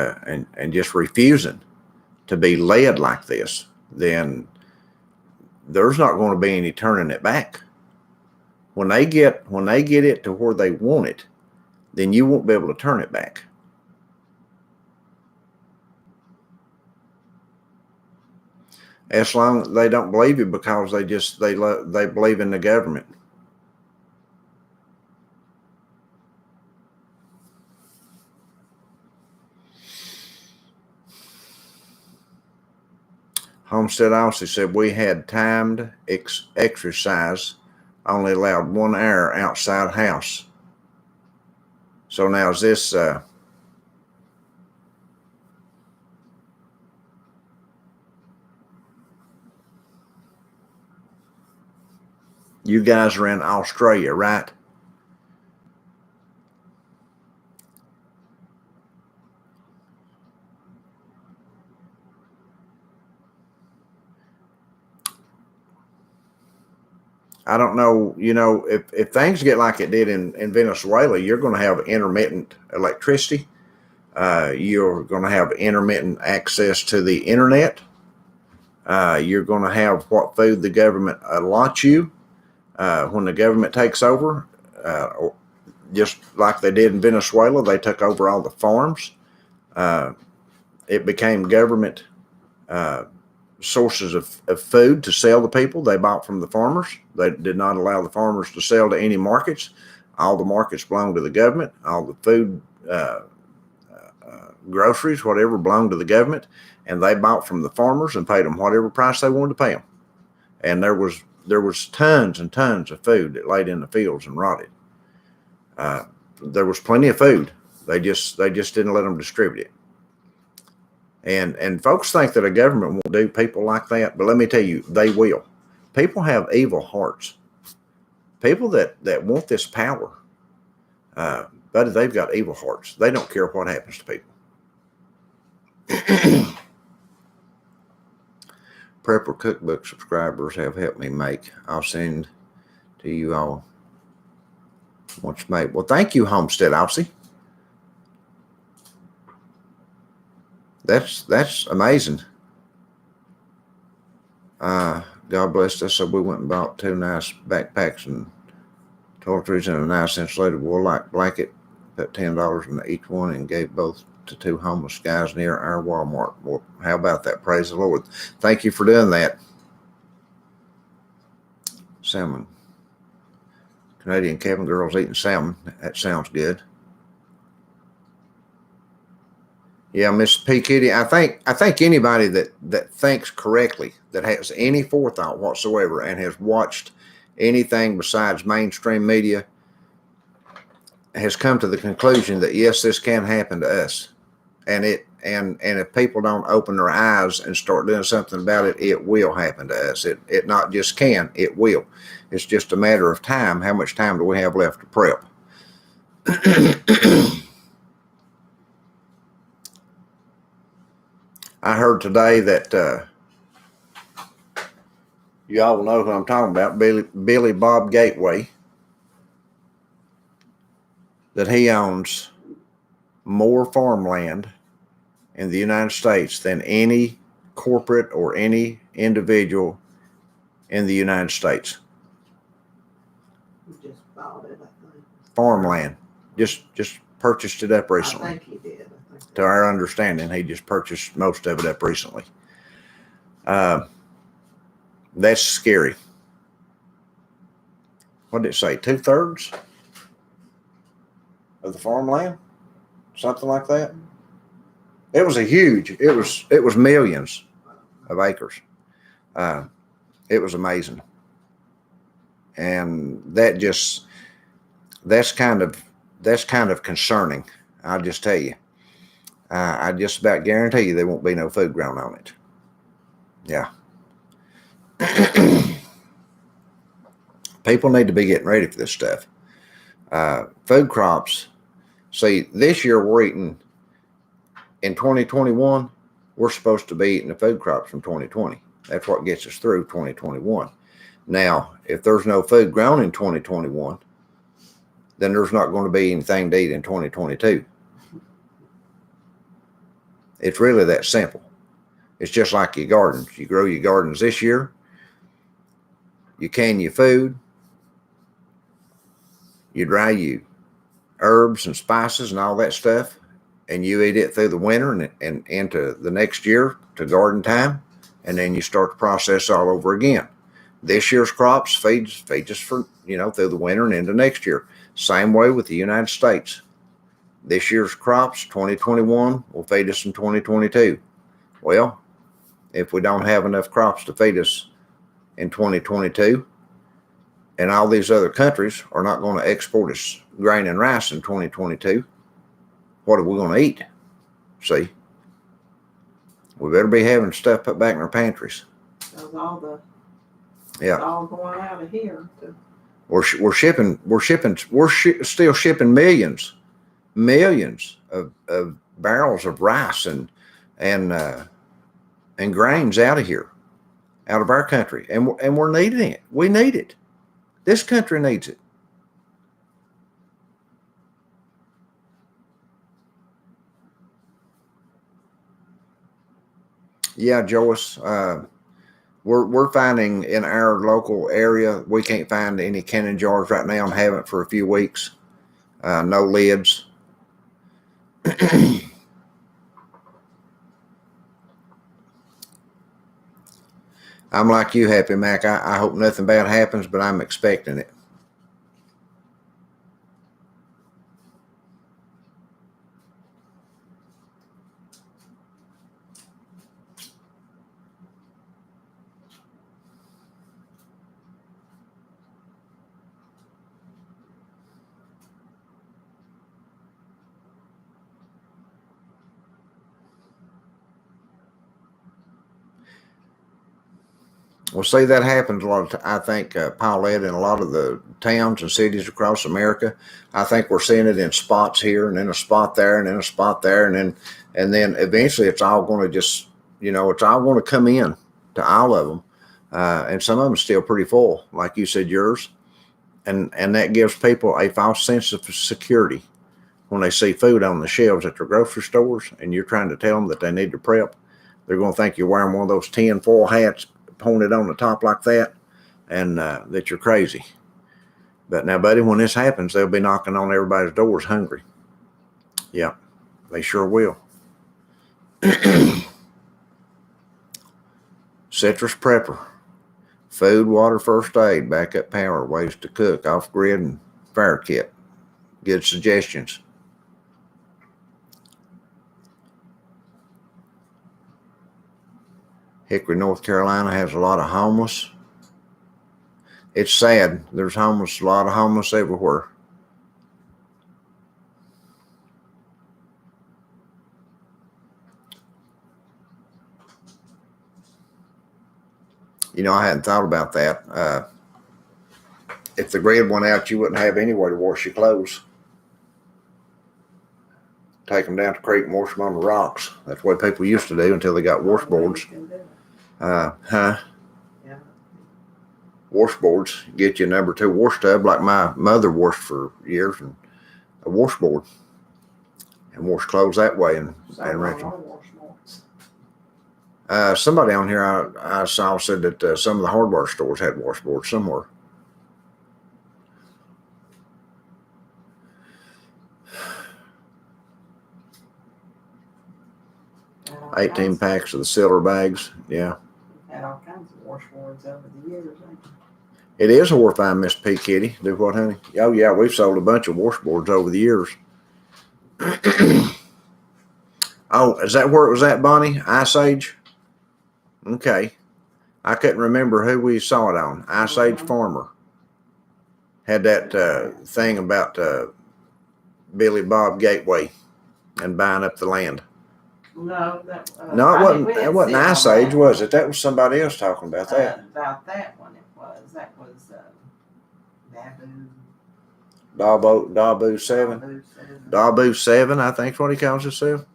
refusing to be led like this, then there's not going to be any turning it back. When they get it to where they want it, then you won't be able to turn it back. As long as they don't believe you because they believe in the government. Homestead also said we had timed exercise, only allowed 1 hour outside house. So now is this you guys are in Australia, right? I don't know, if things get like it did in Venezuela, you're going to have intermittent electricity. You're going to have intermittent access to the internet. You're going to have what food the government allots you when the government takes over. Just like they did in Venezuela, they took over all the farms. It became government sources of food to sell to people. They bought from the farmers. They did not allow the farmers to sell to any markets. All the markets belonged to the government. All the food, groceries, whatever, belonged to the government, and they bought from the farmers and paid them whatever price they wanted to pay them. And there was tons and tons of food that laid in the fields and rotted. There was plenty of food. They just didn't let them distribute it. And folks think that a government won't do people like that, but let me tell you, they will. People have evil hearts. People that want this power, but they've got evil hearts. They don't care what happens to people. Prepper Cookbook subscribers have helped me make. I'll send to you all what's made. Well, thank you, Homestead Aussie. That's amazing. God blessed us, so we went and bought 2 nice backpacks and toiletries and a nice insulated wool-like blanket, put $10 in each one, and gave both to 2 homeless guys near our Walmart. Well, how about that? Praise the Lord. Thank you for doing that. Salmon. Canadian cabin girls eating salmon. That sounds good. Yeah, Miss P. Kitty, I think anybody that thinks correctly, that has any forethought whatsoever, and has watched anything besides mainstream media, has come to the conclusion that yes, this can happen to us, and if people don't open their eyes and start doing something about it, it will happen to us. It not just can, it will. It's just a matter of time. How much time do we have left to prep? I heard today that Y'all know who I'm talking about, Billy Bob Gateway, that he owns more farmland in the United States than any corporate or any individual in the United States. He just bought it, I think. Farmland. Just purchased it up recently. I think he did. To our understanding, he just purchased most of it up recently. That's scary. What did it say? 2/3 of the farmland? Something like that. It was it was millions of acres. It was amazing. And that's kind of concerning. I'll just tell you. I just about guarantee you there won't be no food grown on it. Yeah. People need to be getting ready for this stuff. Food crops. See, this year we're eating, in 2021, we're supposed to be eating the food crops from 2020. That's what gets us through 2021. Now, if there's no food grown in 2021, then there's not going to be anything to eat in 2022. It's really that simple. It's just like your gardens. You grow your gardens this year, you can your food, you dry your herbs and spices and all that stuff, and you eat it through the winter and into the next year to garden time, and then you start the process all over again. This year's crops feed us for, through the winter and into next year. Same way with the United States. This year's crops, 2021, will feed us in 2022. Well, if we don't have enough crops to feed us in 2022, and all these other countries are not going to export us grain and rice in 2022, what are we going to eat? See, we better be having stuff put back in our pantries. It's all going out of here. We're still shipping millions of barrels of rice and grains out of here, out of our country, and we're needing it. We need it. This country needs it. Yeah, Joyce. We're finding in our local area, we can't find any canning jars right now and haven't for a few weeks. No lids. I'm like you, Happy Mac. I hope nothing bad happens, but I'm expecting it. Well, see, that happens a lot of times. I think, Paulette, in a lot of the towns and cities across America, I think we're seeing it in spots here and then a spot there and then a spot there. And then eventually it's all going to just, it's all going to come in to all of them. And some of them are still pretty full, like you said, yours. And that gives people a false sense of security when they see food on the shelves at their grocery stores and you're trying to tell them that they need to prep. They're going to think you're wearing one of those tin foil hats pointed on the top like that, and that you're crazy. But now, buddy, when this happens, they'll be knocking on everybody's doors hungry. Yeah, they sure will. Citrus prepper, food, water, first aid, backup power, ways to cook, off grid, and fire kit. Good suggestions. Hickory, North Carolina has a lot of homeless. It's sad. There's a lot of homeless everywhere. I hadn't thought about that. If the grid went out, you wouldn't have anywhere to wash your clothes. Take them down to the creek and wash them on the rocks. That's what people used to do until they got washboards. Yeah. washboards. Get you a number 2 wash tub like my mother washed for years, and a washboard, and wash clothes that way. And rent them. Somebody on here I saw said that some of the hardware stores had washboards somewhere. All 18 packs of the Silver bags. Yeah. Had all kinds of washboards over the years. It is horrifying, Miss P. Kitty. Do what, honey? Oh, yeah, we've sold a bunch of washboards over the years. Oh, is that where it was at, Bonnie? Ice Age? Okay. I couldn't remember who we saw it on. Ice Age Farmer. Had that thing about Billy Bob Gateway and buying up the land. No, no, it wasn't. It wasn't Ice Age, was it? That was somebody else talking about that. About that one, it was. That was Dabu 7. Dabu 7, I think is what he calls himself.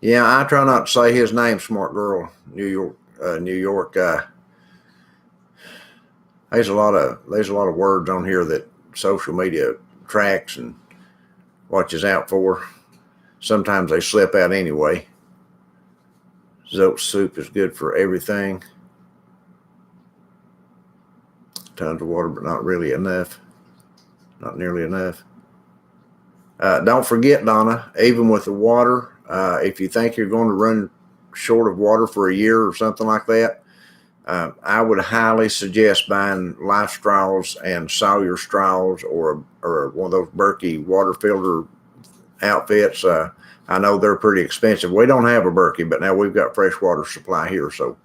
Yeah, I try not to say his name, smart girl. New York guy. There's a lot of words on here that social media tracks and watches out for. Sometimes they slip out anyway. Zoat soup is good for everything. Tons of water, but not really enough. Not nearly enough. Don't forget, Donna, even with the water, if you think you're going to run short of water for a year or something like that, I would highly suggest buying Life straws and Sawyer straws, or one of those Berkey water filter outfits. I know they're pretty expensive. We don't have a Berkey, but now we've got fresh water supply here, so.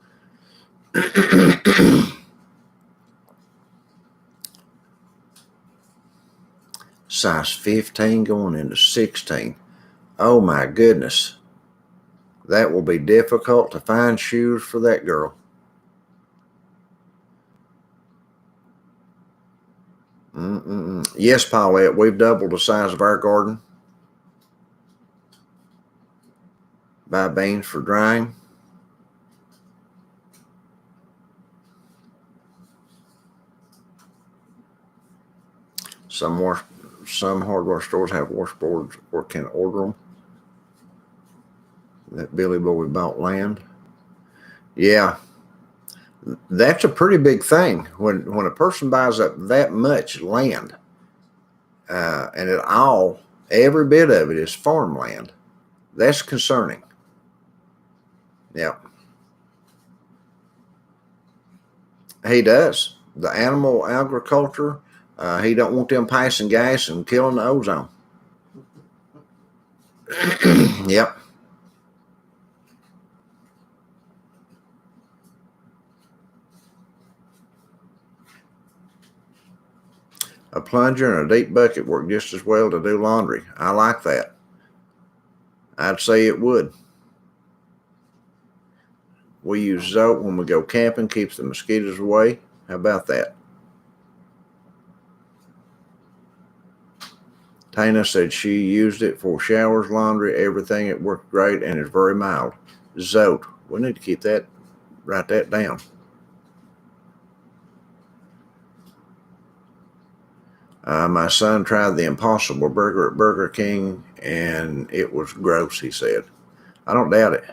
Size 15 going into 16. Oh my goodness. That will be difficult to find shoes for that girl. Yes, Paulette, we've doubled the size of our garden. Buy beans for drying. Some hardware stores have washboards or can order them. That Billy Boy bought land. Yeah, that's a pretty big thing when a person buys up that much land, and every bit of it is farmland. That's concerning. Yeah, he does. The animal agriculture. He don't want them passing gas and killing the ozone. Yep. A plunger and a deep bucket work just as well to do laundry. I like that. I'd say it would. We use Zoat when we go camping, keeps the mosquitoes away. How about that? Tana said she used it for showers, laundry, everything. It worked great and is very mild. Zoat. We need to keep that, write that down. My son tried the Impossible Burger at Burger King, and it was gross, he said. I don't doubt it.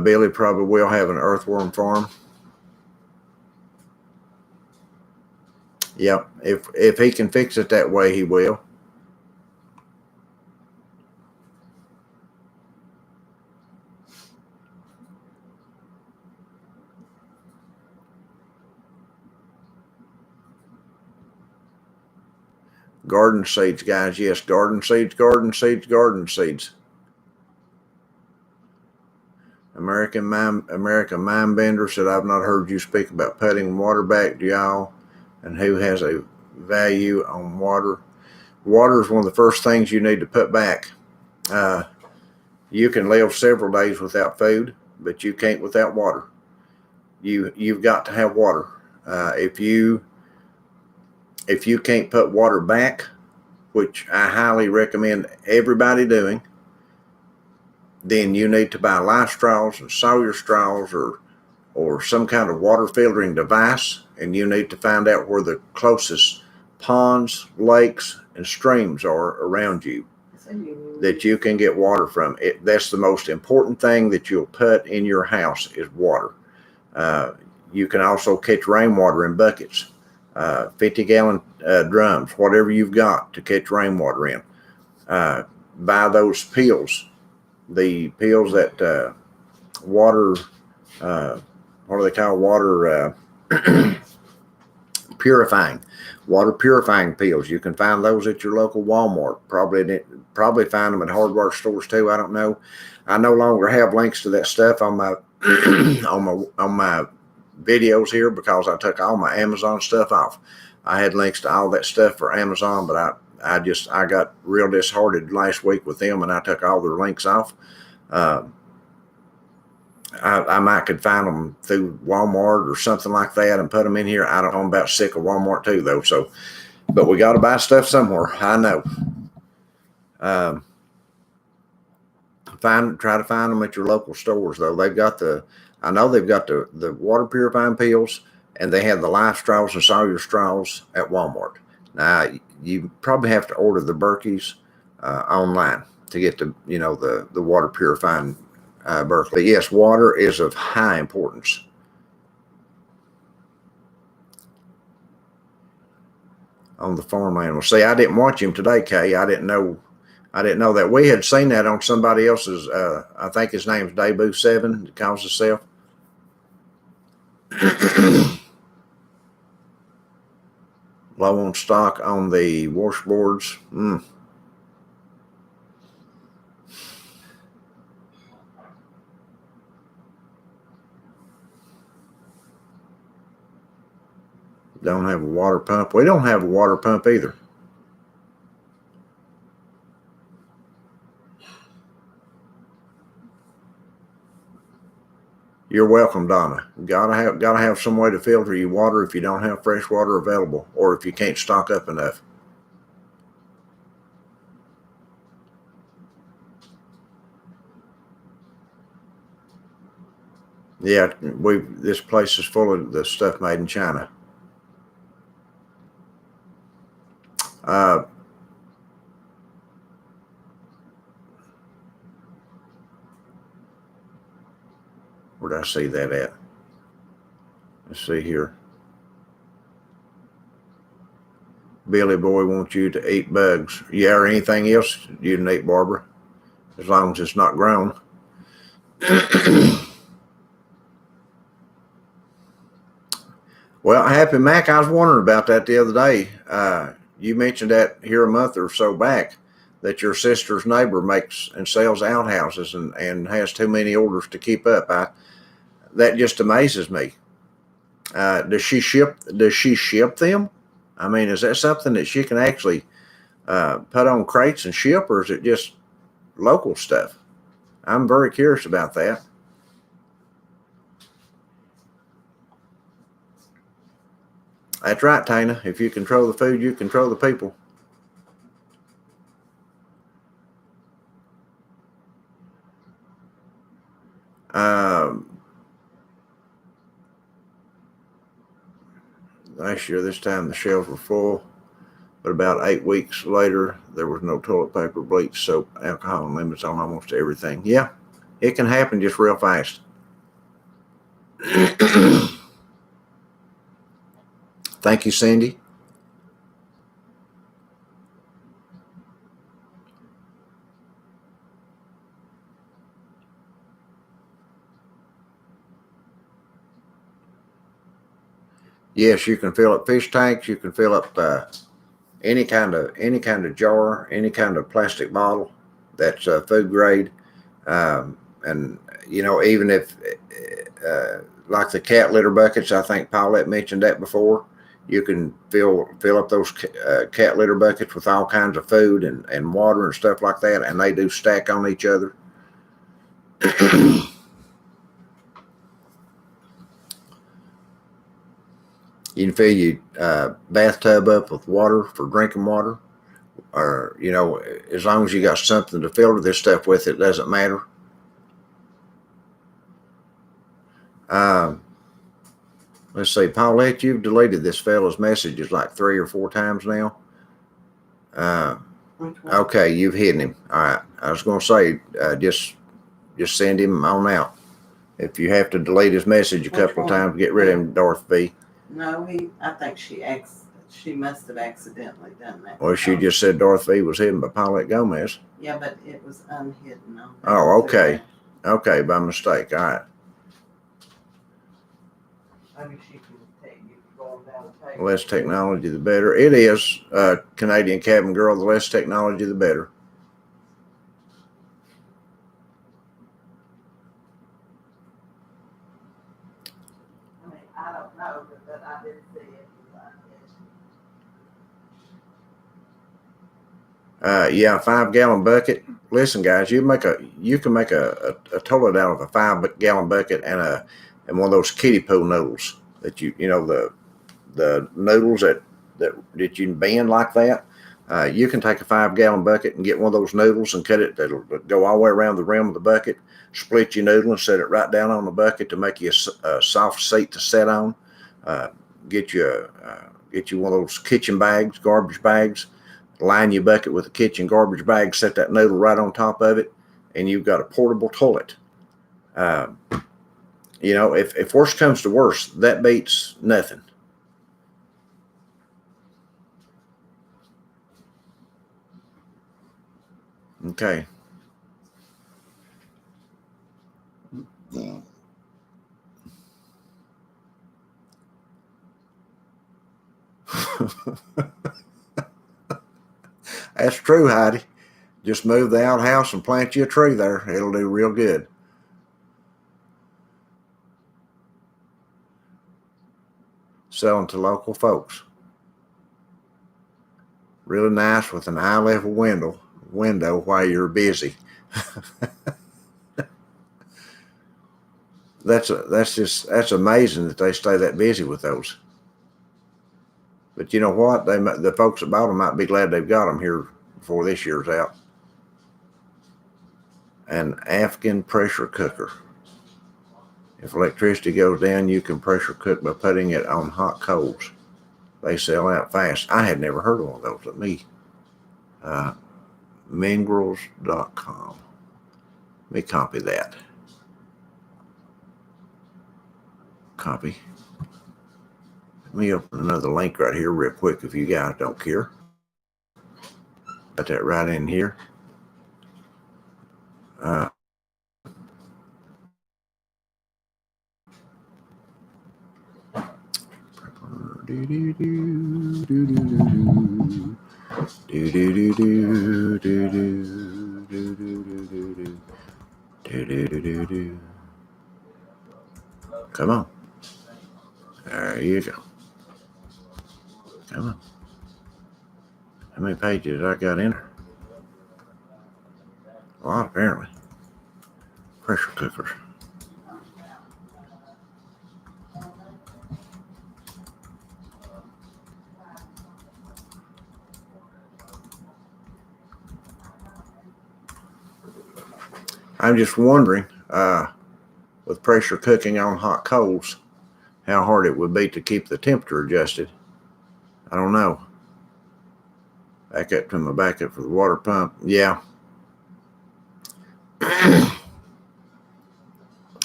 Billy probably will have an earthworm farm. Yep, if he can fix it that way, he will. Garden seeds, guys. Yes, garden seeds, garden seeds, garden seeds. American Mind Bender said, I've not heard you speak about putting water back to y'all, and who has a value on water. Water is one of the first things you need to put back. You can live several days without food, but you can't without water. You've got to have water. If you can't put water back, which I highly recommend everybody doing, then you need to buy life straws and Sawyer straws or some kind of water filtering device, and you need to find out where the closest ponds, lakes, and streams are around you that you can get water from. That's the most important thing that you'll put in your house is water. You can also catch rainwater in buckets, 50-gallon drums, whatever you've got to catch rainwater in. Buy those pills, the pills that water, what do they call water purifying, water purifying pills. You can find those at your local Walmart. Probably find them at hardware stores too. I don't know. I no longer have links to that stuff on my on my videos here because I took all my Amazon stuff off. I had links to all that stuff for Amazon, but I got real disheartened last week with them, and I took all their links off. I might could find them through Walmart or something like that and put them in here. I don't know. I'm about sick of Walmart too, though. So, but we got to buy stuff somewhere. I know. Try to find them at your local stores, though. I know they've got the water purifying pills, and they have the life straws and Sawyer straws at Walmart. Now, you probably have to order the Berkeys online to get the water purifying Berkeley. Yes, water is of high importance. On the farm animals. See, I didn't watch him today, Kay. I didn't know that. We had seen that on somebody else's. I think his name's Debut 7. He calls himself. Low on stock on the washboards. Don't have a water pump. We don't have a water pump either. You're welcome, Donna. Gotta have some way to filter your water if you don't have fresh water available, or if you can't stock up enough. Yeah, this place is full of the stuff made in China. Where did I see that at? Let's see here. Billy Boy wants you to eat bugs. Yeah, or anything else you can eat, Barbara, as long as it's not grown. Well, Happy Mac, I was wondering about that the other day. You mentioned that here a month or so back, that your sister's neighbor makes and sells outhouses and has too many orders to keep up. That just amazes me. Does she ship them? I mean, is that something that she can actually put on crates and ship, or is it just local stuff? I'm very curious about that. That's right, Tana. If you control the food, you control the people. Last year, this time the shelves were full, but about 8 weeks later, there was no toilet paper, bleach, soap, alcohol, and limits on almost everything. Yeah, it can happen just real fast. Thank you, Cindy. Yes, you can fill up fish tanks. You can fill up any kind of jar, any kind of plastic bottle that's food grade, and even if like the cat litter buckets, I think Paulette mentioned that before. You can fill up those cat litter buckets with all kinds of food and water and stuff like that, and they do stack on each other. You can fill your bathtub up with water for drinking water, or as long as you got something to filter this stuff with, it doesn't matter. Let's see, Paulette, you've deleted this fella's messages like 3 or 4 times now. Okay, you've hidden him. All right. I was going to say, just send him on out. If you have to delete his message a couple of times, get rid of him, Dorothy B. No, I think she must have accidentally done that. Well, she just said Dorothy B was hidden by Paulette Gomez. Yeah, but it was unhidden. Oh, okay. Okay, by mistake. All right. Maybe she can take you going down the table. The less technology, the better. It is, Canadian cabin girl, the less technology, the better. I mean, I don't know, but I did see it. Yeah, 5-gallon bucket. Listen, guys, you can make a toilet out of a 5-gallon bucket and one of those kiddie pool noodles that the noodles that you can bend like that. You can take a 5-gallon bucket and get one of those noodles and cut it. That'll go all the way around the rim of the bucket. Split your noodle and set it right down on the bucket to make you a soft seat to sit on. Get you one of those kitchen bags, garbage bags. Line your bucket with a kitchen garbage bag, set that noodle right on top of it, and you've got a portable toilet. If worse comes to worse, that beats nothing. Okay. That's true, Heidi. Just move the outhouse and plant you a tree there. It'll do real good. Selling to local folks. Really nice with an eye level window while you're busy. That's amazing that they stay that busy with those. But you know what? The folks that bought them might be glad they've got them here before this year's out. An Afghan pressure cooker. If electricity goes down, you can pressure cook by putting it on hot coals. They sell out fast. I had never heard of one of those. Let me, Mingrels.com. Let me copy that. Copy. Let me open another link right here real quick if you guys don't care. Got that right in here. Come on. There you go. Come on. How many pages I got in her? A lot, apparently. Pressure cookers. I'm just wondering, with pressure cooking on hot coals, how hard it would be to keep the temperature adjusted. I don't know. Back up to my backup for the water pump. Yeah.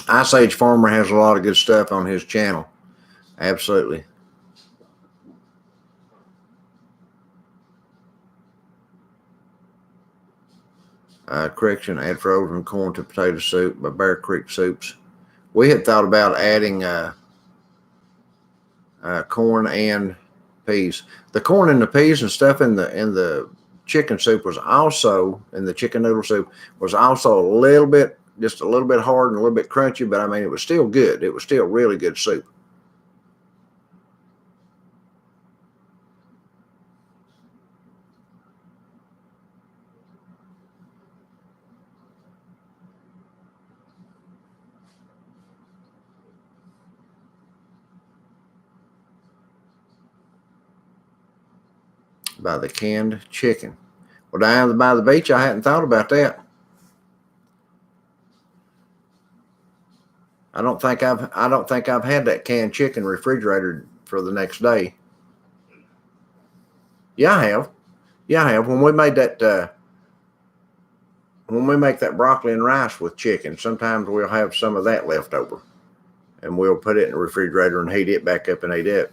Ice Age Farmer has a lot of good stuff on his channel. Absolutely. Correction, add frozen corn to potato soup by Bear Creek Soups. We had thought about adding corn and peas. The corn and the peas and stuff in the chicken soup was also, in the chicken noodle soup, was also just a little bit hard and a little bit crunchy, but I mean, it was still good. It was still really good soup. By the canned chicken. Well, down by the beach, I hadn't thought about that. I don't think I've had that canned chicken refrigerated for the next day. Yeah, I have. Yeah, I have. When we made that, when we make that broccoli and rice with chicken, sometimes we'll have some of that left over, and we'll put it in the refrigerator and heat it back up and eat it.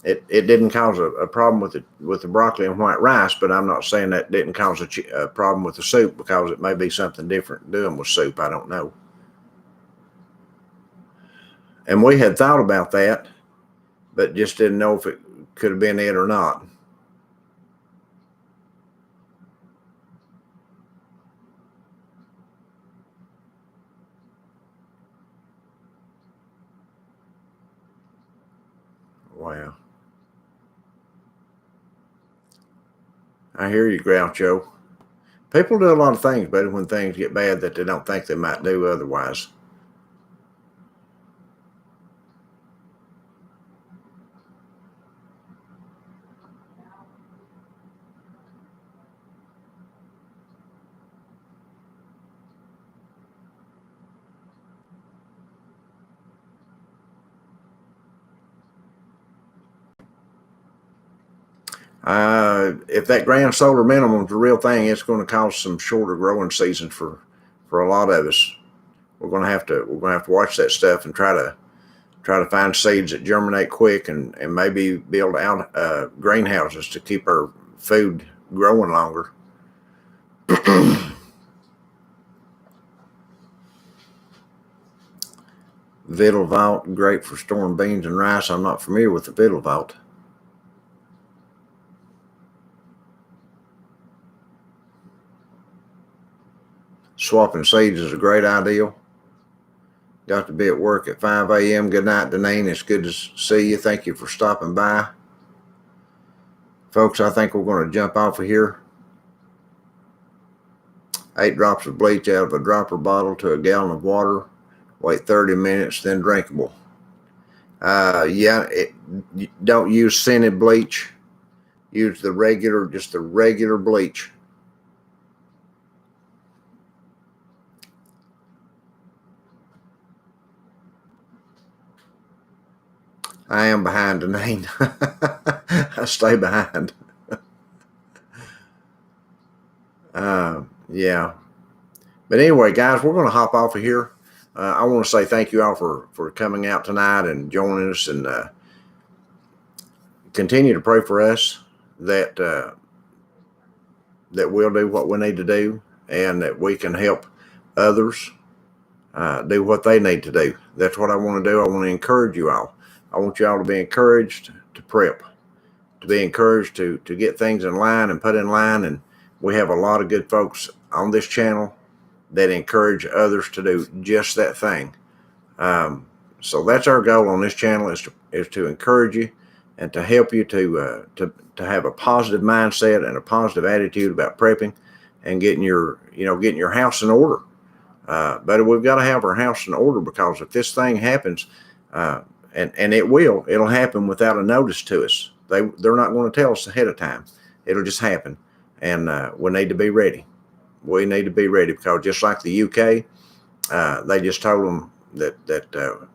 It didn't cause a problem with the broccoli and white rice, but I'm not saying that didn't cause a problem with the soup, because it may be something different doing with soup. I don't know. And we had thought about that, but just didn't know if it could have been it or not. Wow. I hear you, Groucho. People do a lot of things, but when things get bad that they don't think they might do otherwise. If that grand solar minimum is the real thing, it's going to cause some shorter growing seasons for a lot of us. We're going to have to watch that stuff and try to find seeds that germinate quick, and maybe build out greenhouses to keep our food growing longer. Vittle vault, great for storing beans and rice. I'm not familiar with the vittle vault. Swapping seeds is a great idea. Got to be at work at 5 a.m. Good night, Deneen. It's good to see you. Thank you for stopping by. Folks, I think we're going to jump off of here. 8 drops of bleach out of a dropper bottle to a gallon of water. Wait 30 minutes, then drinkable. Don't use scented bleach. Use just the regular bleach. I am behind, Deneen. I stay behind. Yeah. But anyway, guys, we're going to hop off of here. I want to say thank you all for coming out tonight and joining us, and continue to pray for us that we'll do what we need to do, and that we can help others do what they need to do. That's what I want to do. I want to encourage you all. I want you all to be encouraged to prep, to be encouraged to get things in line and put in line. And we have a lot of good folks on this channel that encourage others to do just that thing. So that's our goal on this channel, is to encourage you and to help you to have a positive mindset and a positive attitude about prepping and getting your house in order. But we've got to have our house in order, because if this thing happens, and it'll happen without a notice to us. They're not going to tell us ahead of time. It'll just happen, and we need to be ready. We need to be ready, because just like the UK, they just told them that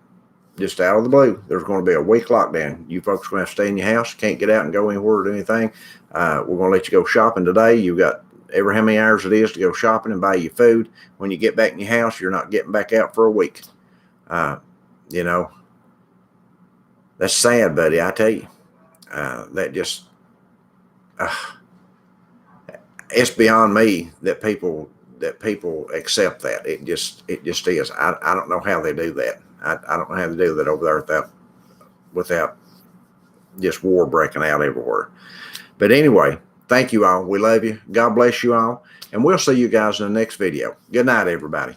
just out of the blue, there's going to be a week lockdown. You folks are going to have to stay in your house. You can't get out and go anywhere or do anything. We're going to let you go shopping today. You've got every how many hours it is to go shopping and buy your food. When you get back in your house, you're not getting back out for a week. That's sad, buddy. I tell you, that just, it's beyond me that people accept that. It just is. I don't know how they do that. I don't know how they do that over there without just war breaking out everywhere. But anyway, thank you all. We love you. God bless you all. And we'll see you guys in the next video. Good night, everybody.